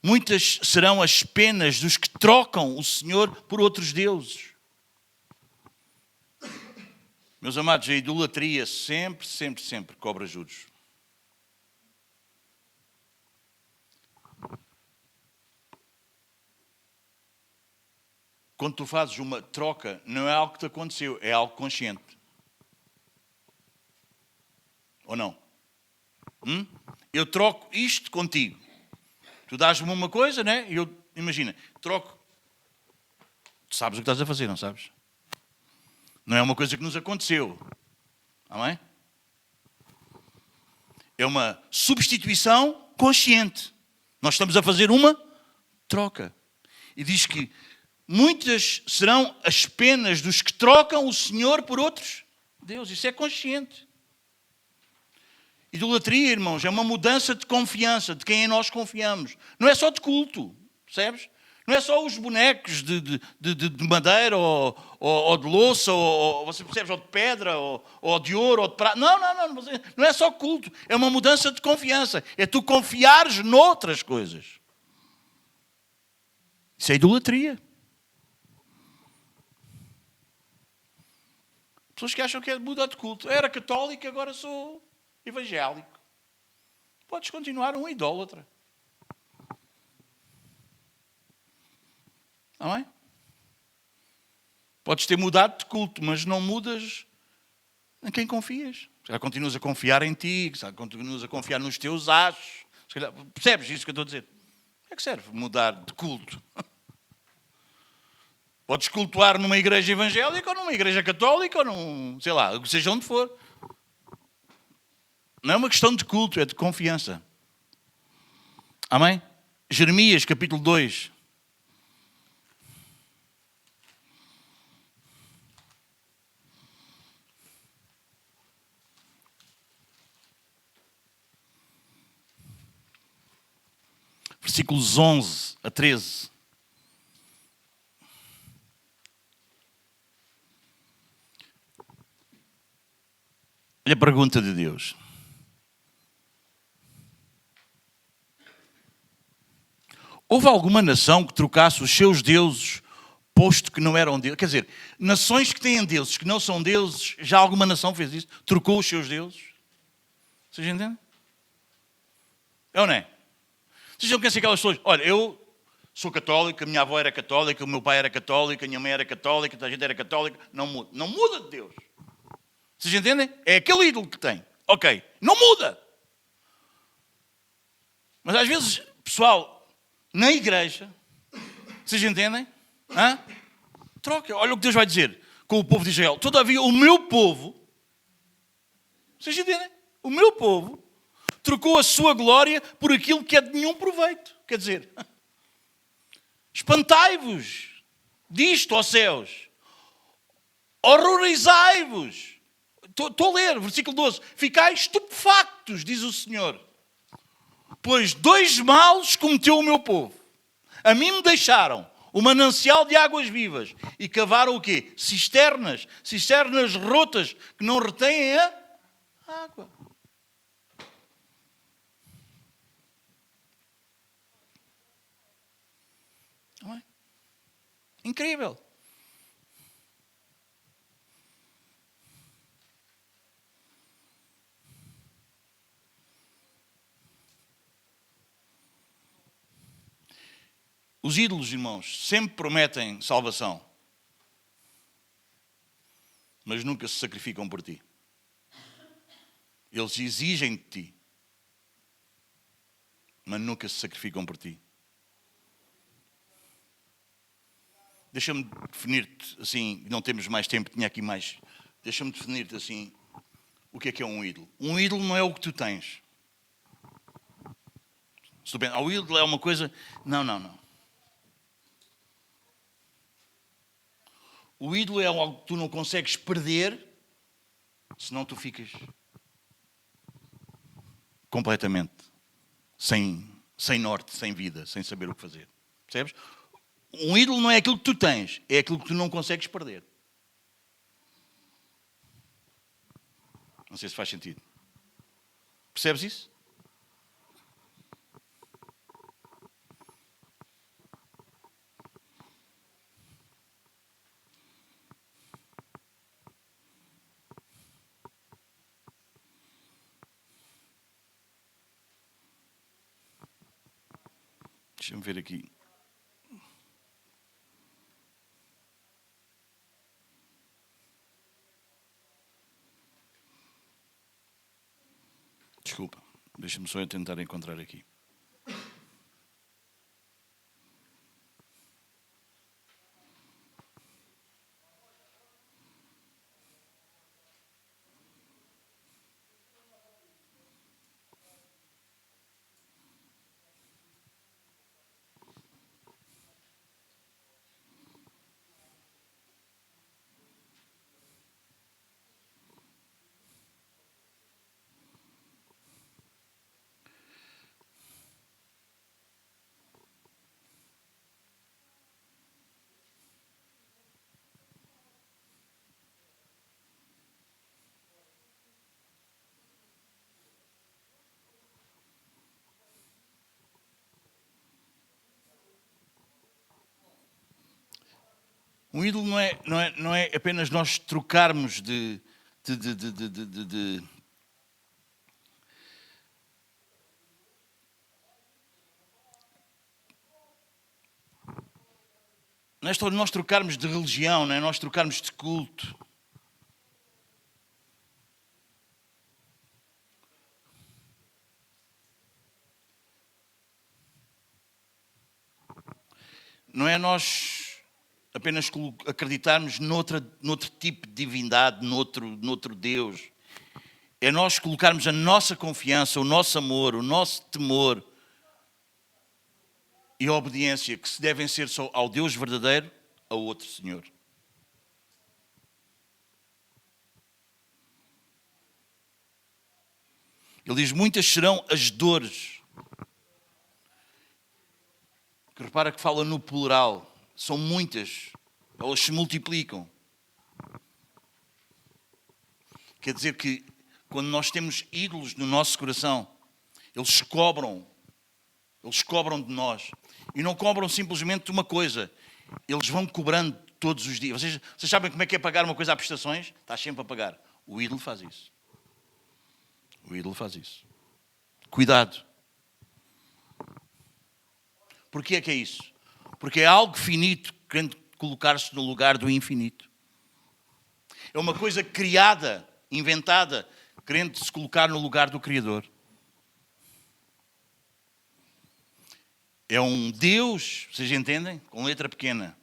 Muitas serão as penas dos que trocam o Senhor por outros deuses. Meus amados, a idolatria sempre cobra juros. Quando tu fazes uma troca, não é algo que te aconteceu, é algo consciente. Ou não? Eu troco isto contigo. Tu dás-me uma coisa, né? E eu, imagina, troco. Tu sabes o que estás a fazer, não sabes? Não é uma coisa que nos aconteceu. Amém? É uma substituição consciente. Nós estamos a fazer uma troca. E diz que muitas serão as penas dos que trocam o Senhor por outros Deus. Isso é consciente. Idolatria, irmãos, é uma mudança de confiança, de quem em nós confiamos. Não é só de culto, percebes? Não é só os bonecos de madeira ou de louça, ou você percebes, ou de pedra, ou de ouro, ou de prata. Não é só culto. É uma mudança de confiança. É tu confiares noutras coisas. Isso é idolatria. Pessoas que acham que é mudar de culto. Eu era católico, agora sou evangélico. Podes continuar um idólatra. Amém? Podes ter mudado de culto, mas não mudas em quem confias. Já continuas a confiar em ti, já continuas a confiar nos teus achos. Percebes isso que eu estou a dizer? É que serve mudar de culto. Podes cultuar numa igreja evangélica ou numa igreja católica ou num, sei lá, seja onde for. Não é uma questão de culto, é de confiança. Amém? Jeremias, capítulo 2. Versículos 11 a 13. Olha a pergunta de Deus. Houve alguma nação que trocasse os seus deuses, posto que não eram deuses? Quer dizer, nações que têm deuses que não são deuses, já alguma nação fez isso? Trocou os seus deuses? Vocês entendem? É ou não é? Vocês não conhecem aquelas pessoas? Olha, eu sou católico, a minha avó era católica, o meu pai era católico, a minha mãe era católica, a gente era católica. Não muda. Não muda de Deus. Vocês entendem? É aquele ídolo que tem. Ok. Não muda. Mas às vezes, pessoal, na igreja, vocês entendem? Hã? Troca. Olha o que Deus vai dizer com o povo de Israel. Todavia, o meu povo, vocês entendem? O meu povo trocou a sua glória por aquilo que é de nenhum proveito. Quer dizer, espantai-vos disto, ó céus. Horrorizai-vos. Estou a ler, versículo 12. Ficai estupefactos, diz o Senhor. Pois 2 males cometeu o meu povo. A mim me deixaram o manancial de águas vivas e cavaram o quê? Cisternas rotas que não retêm a água. Não é? Incrível. Os ídolos, irmãos, sempre prometem salvação, mas nunca se sacrificam por ti. Eles exigem de ti, mas nunca se sacrificam por ti. Deixa-me definir-te assim, não temos mais tempo, tinha aqui mais. Deixa-me definir-te assim, o que é um ídolo? Um ídolo não é o que tu tens. Se tu pensas, o ídolo é uma coisa... Não. O ídolo é algo que tu não consegues perder, senão tu ficas completamente sem norte, sem vida, sem saber o que fazer. Percebes? Um ídolo não é aquilo que tu tens, é aquilo que tu não consegues perder. Não sei se faz sentido. Percebes isso? Deixa-me ver aqui. Desculpa, deixa-me só eu tentar encontrar aqui. Um ídolo não é apenas nós trocarmos de não é só nós trocarmos de religião, não é nós trocarmos de culto. Não é nós apenas acreditarmos noutro tipo de divindade, noutro Deus. É nós colocarmos a nossa confiança, o nosso amor, o nosso temor e a obediência que se devem ser só ao Deus verdadeiro, ao outro Senhor. Ele diz, muitas serão as dores. Que repara que fala no plural. São muitas. Elas se multiplicam. Quer dizer que quando nós temos ídolos no nosso coração, eles cobram de nós. E não cobram simplesmente uma coisa. Eles vão cobrando todos os dias. Vocês sabem como é que é pagar uma coisa a prestações? Estás sempre a pagar. O ídolo faz isso. O ídolo faz isso. Cuidado. Porquê é que é isso? Porque é algo finito querendo colocar-se no lugar do infinito. É uma coisa criada, inventada, querendo se colocar no lugar do Criador. É um Deus, vocês entendem? Com letra pequena,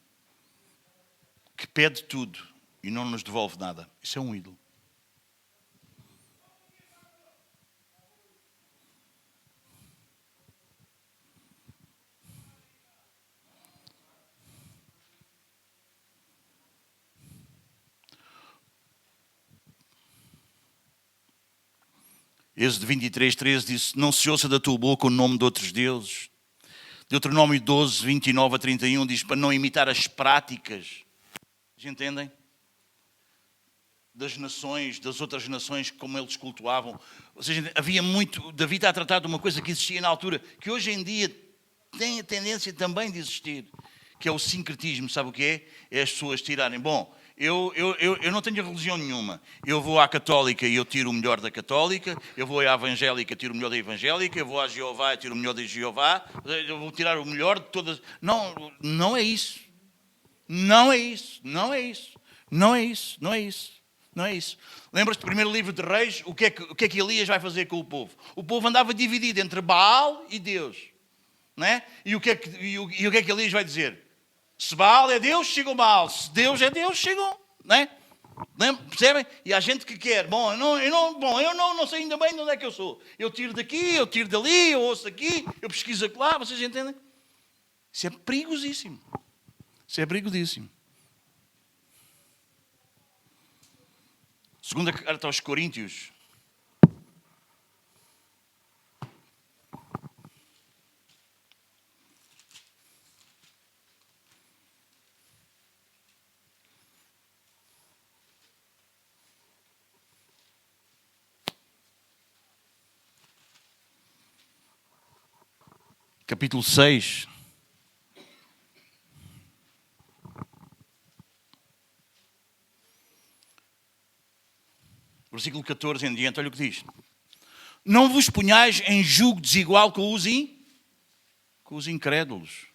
que pede tudo e não nos devolve nada. Isso é um ídolo. Êxodo 23, 13 diz: não se ouça da tua boca o nome de outros deuses. Deuteronômio 12, 29 a 31 diz para não imitar as práticas. Vocês entendem? Das nações, das outras nações, como eles cultuavam. Ou seja, havia muito. Davi está a tratar de uma coisa que existia na altura, que hoje em dia tem a tendência também de existir, que é o sincretismo. Sabe o que é? É as pessoas tirarem. Bom, eu não tenho religião nenhuma. Eu vou à católica e eu tiro o melhor da católica. Eu vou à evangélica e tiro o melhor da evangélica. Eu vou à Jeová e tiro o melhor da Jeová. Eu vou tirar o melhor de todas. Não, não é isso. Não é isso. Não é isso. Não é isso. Não é isso. Não é isso. Lembras-te do primeiro livro de Reis? O que é que Elias vai fazer com o povo? O povo andava dividido entre Baal e Deus. Não é? E o que é que Elias vai dizer? Se Baal é Deus, chegam Baal. Se Deus é Deus, chegam. Não é? Percebem? E há gente que quer. Eu não sei ainda bem de onde é que eu sou. Eu tiro daqui, eu tiro dali, eu ouço aqui, eu pesquiso lá. Vocês entendem? Isso é perigosíssimo. Isso é perigosíssimo. Segunda carta aos Coríntios. Capítulo 6. Versículo 14 em diante, olha o que diz. Não vos ponhais em julgo desigual com os incrédulos.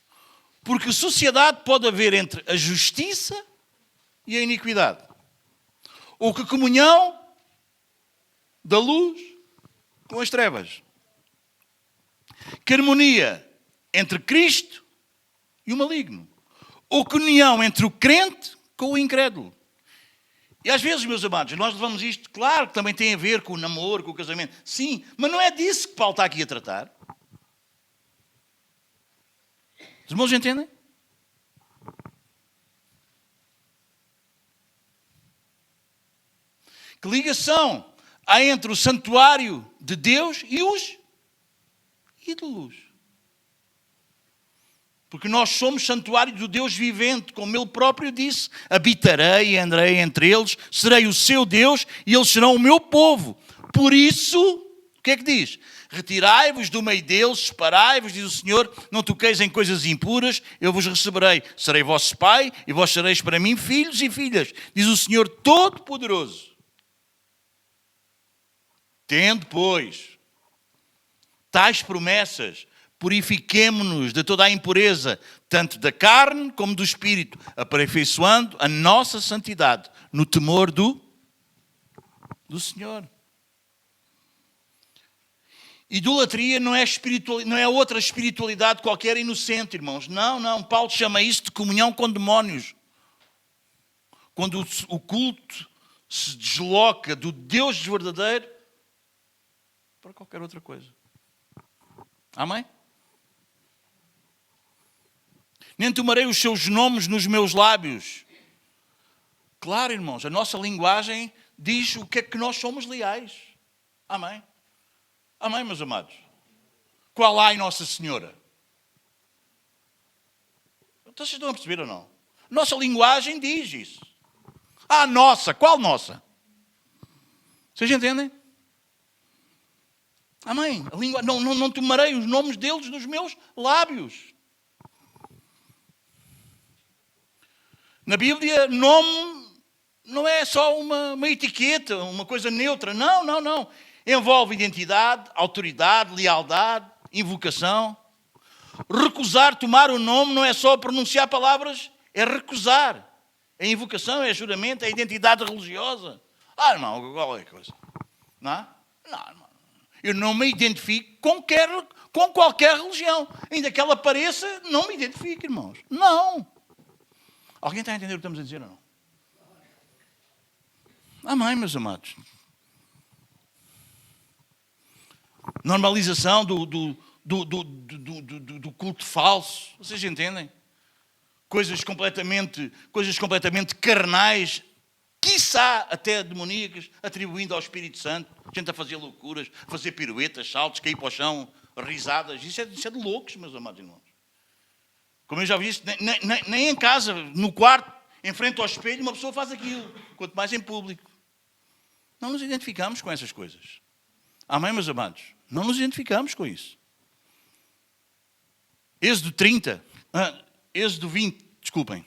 Porque sociedade pode haver entre a justiça e a iniquidade. Ou que comunhão da luz com as trevas. Que harmonia entre Cristo e o maligno. Ou que união entre o crente com o incrédulo. E às vezes, meus amados, nós levamos isto, claro que também tem a ver com o namoro, com o casamento. Sim, mas não é disso que Paulo está aqui a tratar. Os irmãos entendem? Que ligação há entre o santuário de Deus e os ídolos? Porque nós somos santuário do Deus vivente, como Ele próprio disse. Habitarei e andarei entre eles, serei o seu Deus e eles serão o meu povo. Por isso, o que é que diz? Retirai-vos do meio deles, separai-vos, diz o Senhor, não toqueis em coisas impuras, eu vos receberei. Serei vosso pai e vós sereis para mim filhos e filhas, diz o Senhor Todo-Poderoso. Tendo, pois, tais promessas, purifiquemo-nos de toda a impureza, tanto da carne como do espírito, aperfeiçoando a nossa santidade no temor do Senhor. Idolatria não é outra espiritualidade qualquer inocente, irmãos. Não. Paulo chama isso de comunhão com demónios. Quando o culto se desloca do Deus verdadeiro para qualquer outra coisa. Amém? Nem tomarei os seus nomes nos meus lábios. Claro, irmãos, a nossa linguagem diz o que é que nós somos leais. Amém? Amém, meus amados? Qual ai Nossa Senhora? Então, vocês estão a perceber ou não? Nossa linguagem diz isso. Ah, nossa, qual nossa? Vocês entendem? Amém? Não tomarei os nomes deles nos meus lábios. Na Bíblia, nome não é só uma etiqueta, uma coisa neutra. Não, não, não. Envolve identidade, autoridade, lealdade, invocação. Recusar tomar o nome não é só pronunciar palavras, é recusar. É invocação, é juramento, é identidade religiosa. Irmão, qual é a coisa? Não? Não. Eu não me identifico com qualquer religião. Ainda que ela pareça, não me identifico, irmãos. Não. Alguém está a entender o que estamos a dizer ou não? Amém, meus amados. Normalização do culto falso. Vocês entendem? Coisas completamente carnais, quiçá até demoníacas, atribuindo ao Espírito Santo. Gente a fazer loucuras, fazer piruetas, saltos, cair para o chão, risadas. Isso é de loucos, meus amados irmãos. Como eu já vi isso, nem em casa, no quarto, em frente ao espelho, uma pessoa faz aquilo. Quanto mais em público. Não nos identificamos com essas coisas. Amém, meus amados? Não nos identificamos com isso. Êxodo 20, desculpem.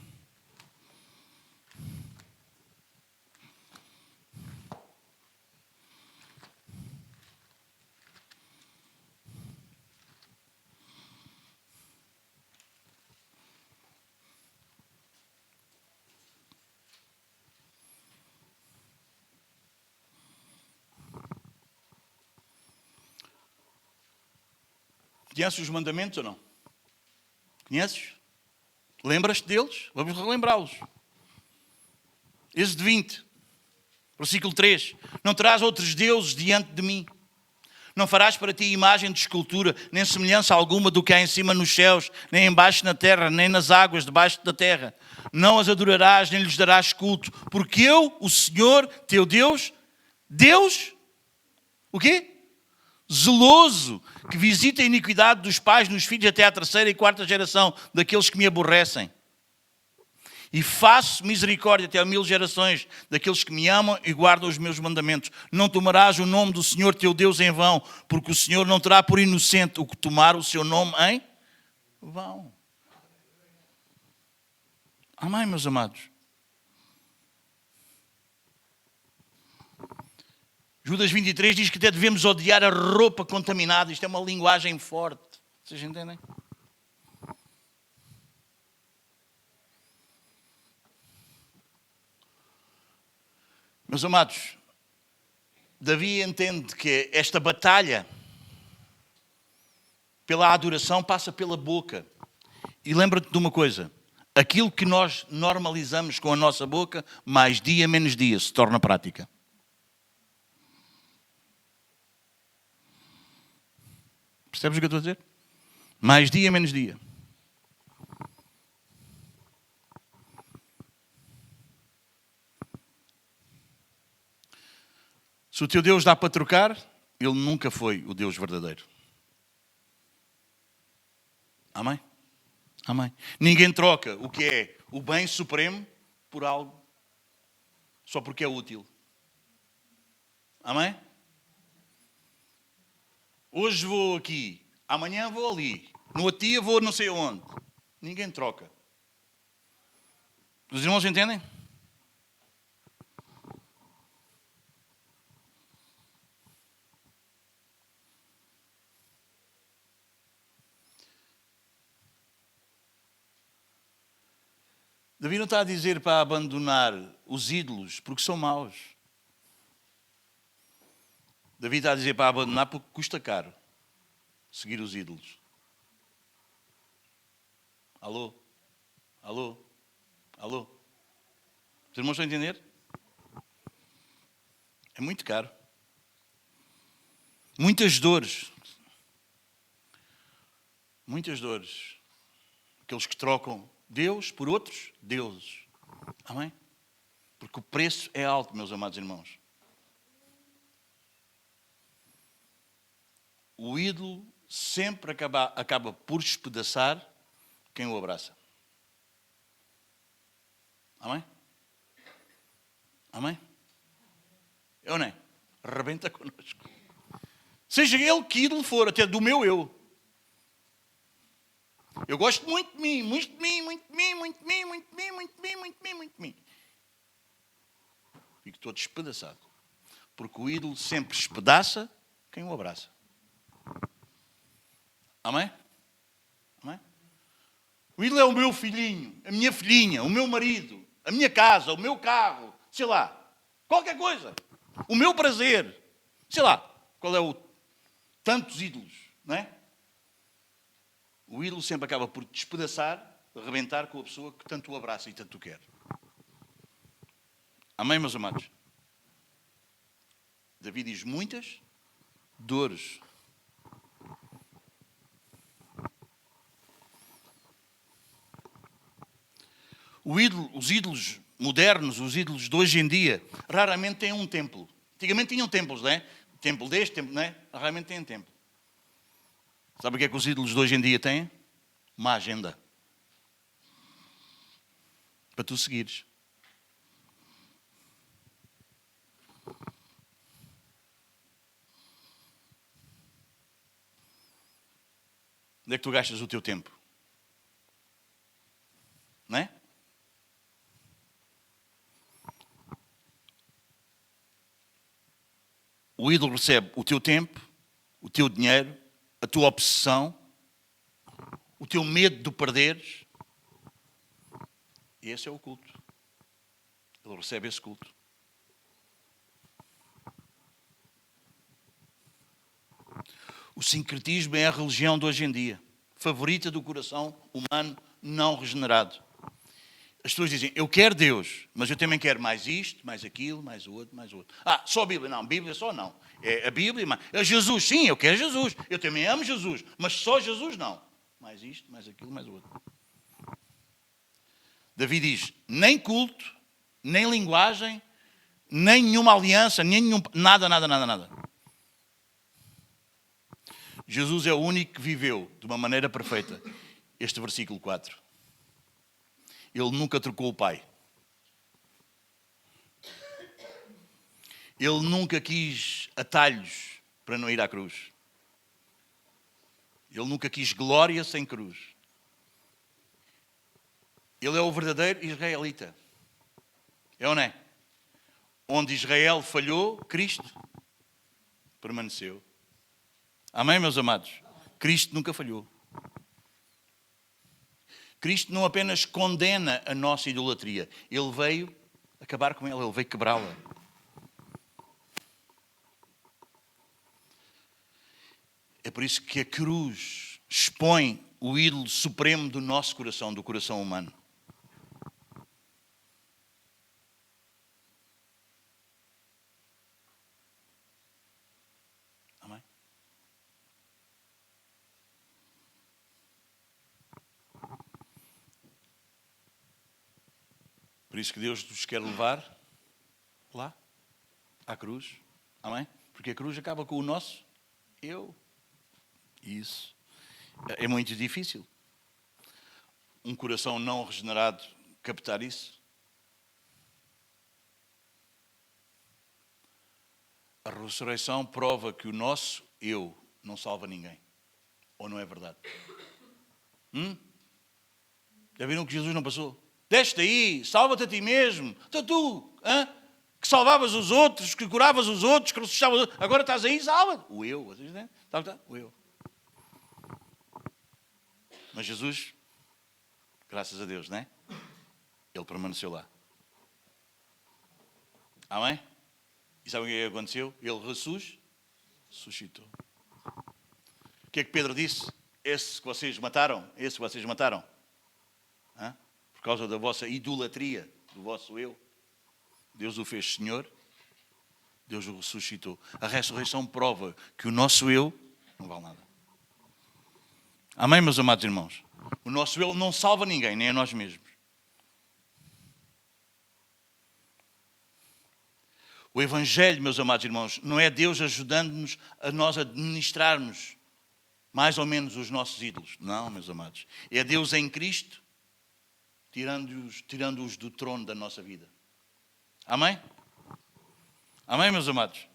Conheces os mandamentos ou não? Conheces? Lembras-te deles? Vamos relembrá-los. Êxodo 20, versículo 3. Não terás outros deuses diante de mim. Não farás para ti imagem de escultura, nem semelhança alguma do que há em cima nos céus, nem embaixo na terra, nem nas águas debaixo da terra. Não as adorarás, nem lhes darás culto, porque eu, o Senhor, teu Deus, o quê? Zeloso, que visita a iniquidade dos pais nos filhos até à terceira e quarta geração daqueles que me aborrecem. E faço misericórdia até a 1000 gerações daqueles que me amam e guardam os meus mandamentos. Não tomarás o nome do Senhor teu Deus em vão, porque o Senhor não terá por inocente o que tomar o seu nome em vão. Amém, meus amados? Judas 23 diz que até devemos odiar a roupa contaminada. Isto é uma linguagem forte. Vocês entendem? Meus amados, Davi entende que esta batalha pela adoração passa pela boca. E lembra-te de uma coisa. Aquilo que nós normalizamos com a nossa boca, mais dia menos dia, se torna prática. Percebes o que eu estou a dizer? Mais dia, menos dia. Se o teu Deus dá para trocar, ele nunca foi o Deus verdadeiro. Amém? Amém. Ninguém troca o que é o bem supremo por algo só porque é útil. Amém? Hoje vou aqui, amanhã vou ali, no outro dia vou não sei onde. Ninguém troca. Os irmãos entendem? Davi não está a dizer para abandonar os ídolos porque são maus. Davi está a dizer para abandonar porque custa caro seguir os ídolos. Alô? Alô? Alô? Os irmãos estão a entender? É muito caro. Muitas dores. Muitas dores. Aqueles que trocam Deus por outros deuses. Amém? Porque o preço é alto, meus amados irmãos. O ídolo sempre acaba por espedaçar quem o abraça. Amém? Amém? Eu nem. Rebenta connosco. Seja ele que ídolo for, até do meu eu. Eu gosto muito de mim, muito de mim, muito de mim, muito de mim, muito de mim, muito de mim, muito de mim, todo despedaçado. Porque o ídolo sempre espedaça quem o abraça. Amém? Amém? O ídolo é o meu filhinho, a minha filhinha, o meu marido, a minha casa, o meu carro, sei lá, qualquer coisa. O meu prazer, sei lá, qual é o... Tantos ídolos, não é? O ídolo sempre acaba por despedaçar, arrebentar com a pessoa que tanto o abraça e tanto o quer. Amém, meus amados? Davi diz muitas dores. Os ídolos modernos, os ídolos de hoje em dia, raramente têm um templo. Antigamente tinham templos, não é? Templo deste, templo, não é? Raramente têm um templo. Sabe o que é que os ídolos de hoje em dia têm? Uma agenda. Para tu seguires. Onde é que tu gastas o teu tempo? Não é? O ídolo recebe o teu tempo, o teu dinheiro, a tua obsessão, o teu medo de perderes. E esse é o culto. Ele recebe esse culto. O sincretismo é a religião de hoje em dia, favorita do coração humano não regenerado. As pessoas dizem, eu quero Deus, mas eu também quero mais isto, mais aquilo, mais o outro, mais o outro. Ah, só a Bíblia? Não, Bíblia só não. É a Bíblia, mas é Jesus, sim, eu quero Jesus. Eu também amo Jesus, mas só Jesus não. Mais isto, mais aquilo, mais o outro. Davi diz, nem culto, nem linguagem, nem nenhuma aliança, nem nenhum... Nada, nada, nada, nada. Jesus é o único que viveu de uma maneira perfeita. Este versículo 4. Ele nunca trocou o Pai. Ele nunca quis atalhos para não ir à cruz. Ele nunca quis glória sem cruz. Ele é o verdadeiro israelita. É ou não é? Onde Israel falhou, Cristo permaneceu. Amém, meus amados? Cristo nunca falhou. Cristo não apenas condena a nossa idolatria. Ele veio acabar com ela, ele veio quebrá-la. É por isso que a cruz expõe o ídolo supremo do nosso coração, do coração humano. Amém? Por isso que Deus nos quer levar lá, à cruz. Amém? Porque a cruz acaba com o nosso eu. Isso é muito difícil. Um coração não regenerado captar isso. A ressurreição prova que o nosso eu não salva ninguém. Ou não é verdade? Já viram que Jesus não passou? Desce aí, salva-te a ti mesmo. Então tu, que salvavas os outros, que curavas os outros, que ressuscistavas os outros. Agora estás aí, salva-te. O eu, vocês entendem? O eu. Mas Jesus, graças a Deus, não é? Ele permaneceu lá. Amém? E sabe o que aconteceu? Ele ressuscitou. O que é que Pedro disse? Esse que vocês mataram, por causa da vossa idolatria, do vosso eu, Deus o fez Senhor, Deus o ressuscitou. A ressurreição prova que o nosso eu não vale nada. Amém, meus amados irmãos? O nosso eu não salva ninguém, nem a nós mesmos. O Evangelho, meus amados irmãos, não é Deus ajudando-nos a nós administrarmos mais ou menos os nossos ídolos. Não, meus amados. É Deus em Cristo tirando-os do trono da nossa vida. Amém? Amém, meus amados?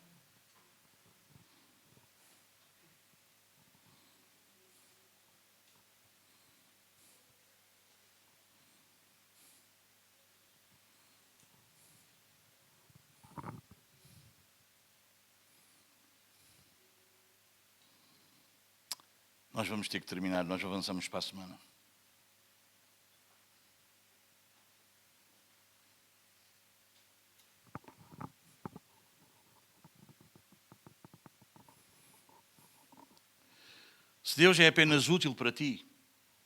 Nós vamos ter que terminar, nós avançamos para a semana. Se Deus é apenas útil para ti,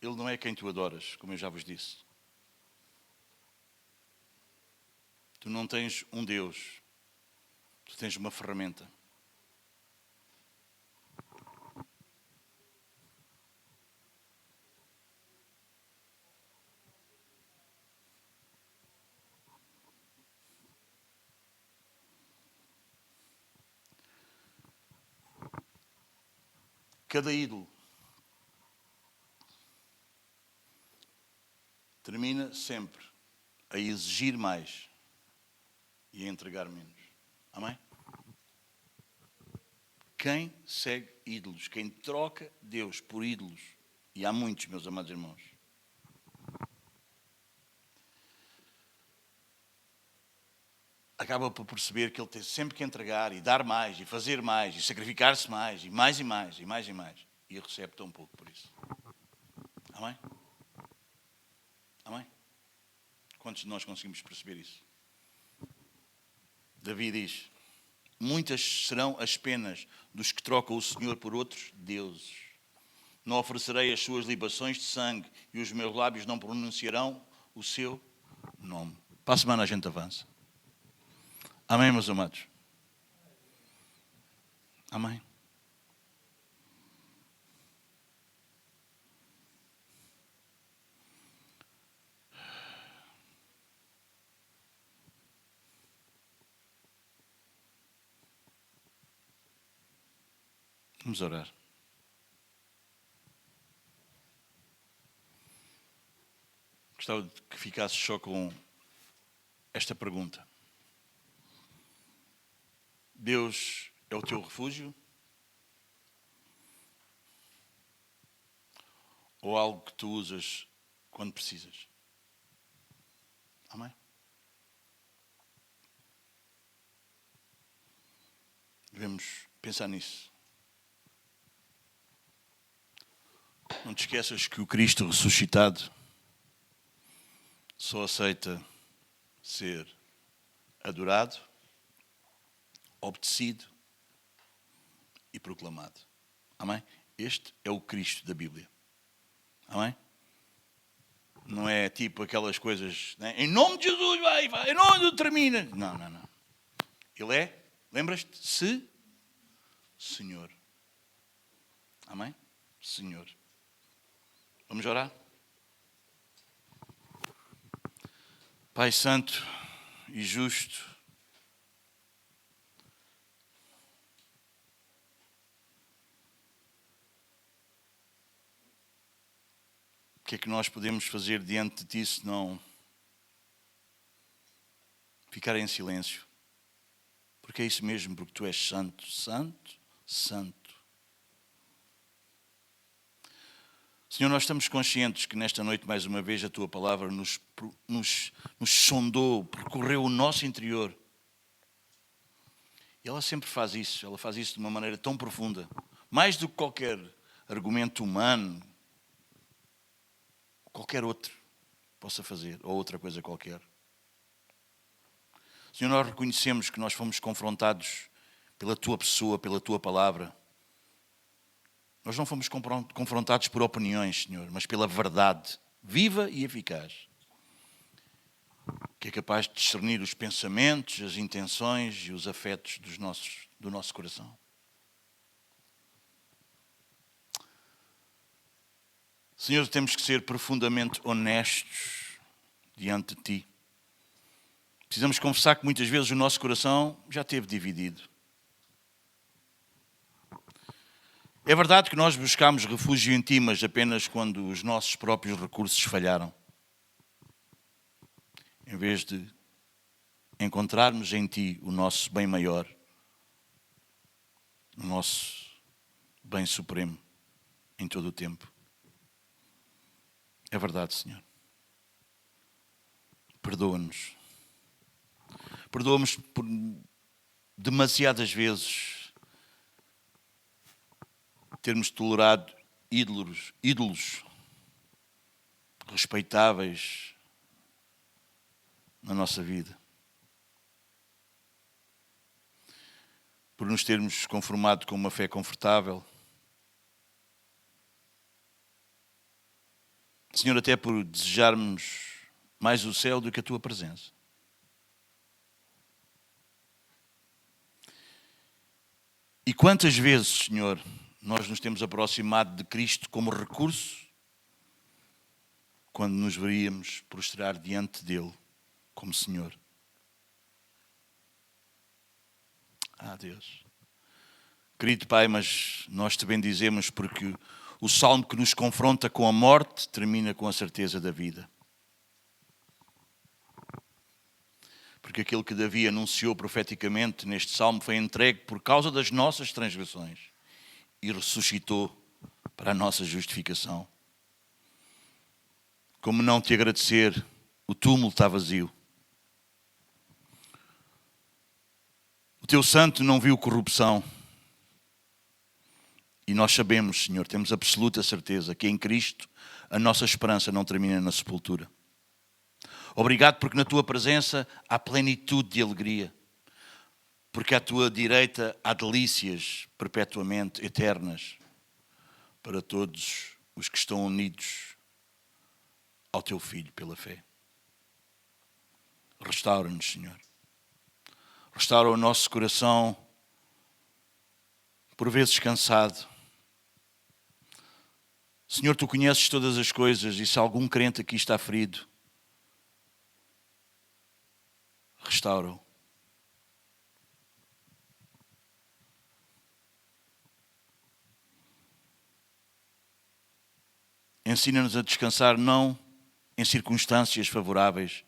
Ele não é quem tu adoras, como eu já vos disse. Tu não tens um Deus, tu tens uma ferramenta. Cada ídolo termina sempre a exigir mais e a entregar menos. Amém? Quem segue ídolos, quem troca Deus por ídolos, e há muitos, meus amados irmãos, acaba por perceber que ele tem sempre que entregar e dar mais, e fazer mais, e sacrificar-se mais, e mais e mais, e mais e mais, e recebe tão pouco por isso. Amém? Amém? Quantos de nós conseguimos perceber isso? Davi diz: muitas serão as penas dos que trocam o Senhor por outros deuses. Não oferecerei as suas libações de sangue, e os meus lábios não pronunciarão o seu nome. Para a semana a gente avança. Amém, meus amados? Amém. Vamos orar. Gostava que ficasses só com esta pergunta. Deus é o teu refúgio? Ou algo que tu usas quando precisas? Amém? Devemos pensar nisso. Não te esqueças que o Cristo ressuscitado só aceita ser adorado, obedecido e proclamado. Amém? Este é o Cristo da Bíblia. Amém? Não é tipo aquelas coisas, né? Em nome de Jesus, vai, em nome de Jesus, termina. Não, não, não. Ele é, lembras-te? Senhor. Amém? Senhor. Vamos orar? Pai Santo e Justo, o que é que nós podemos fazer diante de Ti se não ficar em silêncio? Porque é isso mesmo, porque Tu és santo, santo, santo. Senhor, nós estamos conscientes que nesta noite, mais uma vez, a Tua Palavra nos sondou, percorreu o nosso interior. E ela sempre faz isso de uma maneira tão profunda, mais do que qualquer argumento humano, qualquer outro possa fazer, ou outra coisa qualquer. Senhor, nós reconhecemos que nós fomos confrontados pela Tua pessoa, pela Tua Palavra. Nós não fomos confrontados por opiniões, Senhor, mas pela verdade viva e eficaz, que é capaz de discernir os pensamentos, as intenções e os afetos do nosso coração. Senhor, temos que ser profundamente honestos diante de Ti. Precisamos confessar que muitas vezes o nosso coração já esteve dividido. É verdade que nós buscamos refúgio em Ti, mas apenas quando os nossos próprios recursos falharam. Em vez de encontrarmos em Ti o nosso bem maior, o nosso bem supremo em todo o tempo. É verdade, Senhor. Perdoa-nos. Perdoa-nos por demasiadas vezes termos tolerado ídolos respeitáveis na nossa vida. Por nos termos conformado com uma fé confortável. Senhor, até por desejarmos mais o céu do que a Tua presença. E quantas vezes, Senhor, nós nos temos aproximado de Cristo como recurso quando nos veríamos prostrar diante dele como Senhor. Deus. Querido Pai, mas nós te bendizemos porque o salmo que nos confronta com a morte termina com a certeza da vida. Porque aquilo que Davi anunciou profeticamente neste salmo foi entregue por causa das nossas transgressões e ressuscitou para a nossa justificação. Como não te agradecer? O túmulo está vazio. O teu santo não viu corrupção. E nós sabemos, Senhor, temos absoluta certeza que em Cristo a nossa esperança não termina na sepultura. Obrigado porque na tua presença há plenitude de alegria. Porque à tua direita há delícias perpetuamente eternas para todos os que estão unidos ao teu Filho pela fé. Restaura-nos, Senhor. Restaura o nosso coração, por vezes cansado. Senhor, tu conheces todas as coisas e se algum crente aqui está ferido, restaura-o. Ensina-nos a descansar não em circunstâncias favoráveis,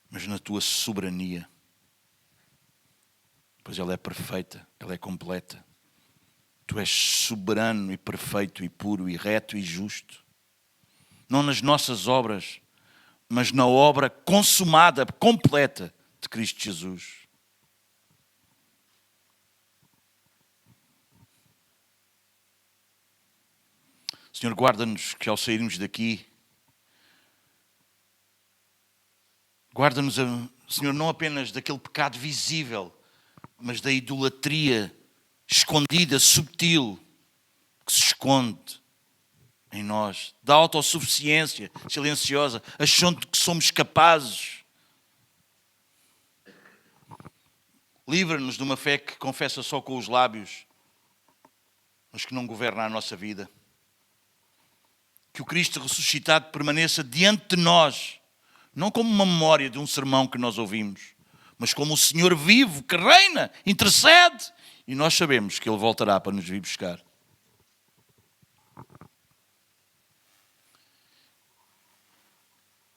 mas na tua soberania. Pois ela é perfeita, ela é completa. Tu és soberano e perfeito e puro e reto e justo. Não nas nossas obras, mas na obra consumada, completa de Cristo Jesus. Senhor, guarda-nos que ao sairmos daqui, guarda-nos, Senhor, não apenas daquele pecado visível, mas da idolatria escondida, subtil, que se esconde em nós, da autossuficiência silenciosa, achando que somos capazes. Livra-nos de uma fé que confessa só com os lábios, mas que não governa a nossa vida. Que o Cristo ressuscitado permaneça diante de nós, não como uma memória de um sermão que nós ouvimos, mas como o Senhor vivo, que reina, intercede, e nós sabemos que Ele voltará para nos vir buscar.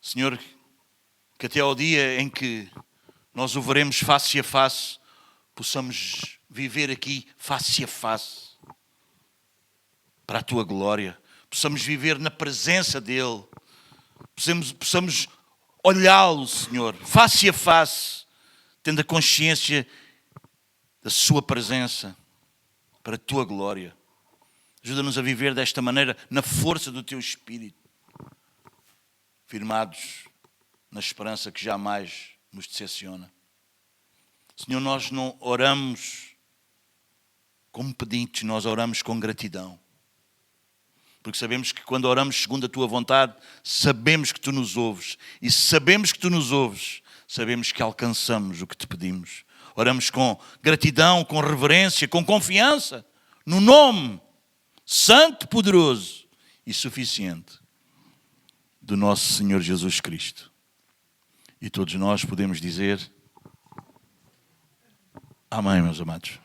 Senhor, que até ao dia em que nós o veremos face a face, possamos viver aqui face a face, para a Tua glória, possamos viver na presença dEle, possamos olhá-lo, Senhor, face a face, tendo a consciência da sua presença para a tua glória. Ajuda-nos a viver desta maneira na força do teu Espírito, firmados na esperança que jamais nos decepciona. Senhor, nós não oramos como pedintes, nós oramos com gratidão. Porque sabemos que quando oramos segundo a tua vontade, sabemos que tu nos ouves. E se sabemos que tu nos ouves, sabemos que alcançamos o que te pedimos. Oramos com gratidão, com reverência, com confiança, no nome santo, poderoso e suficiente do nosso Senhor Jesus Cristo. E todos nós podemos dizer amém, meus amados.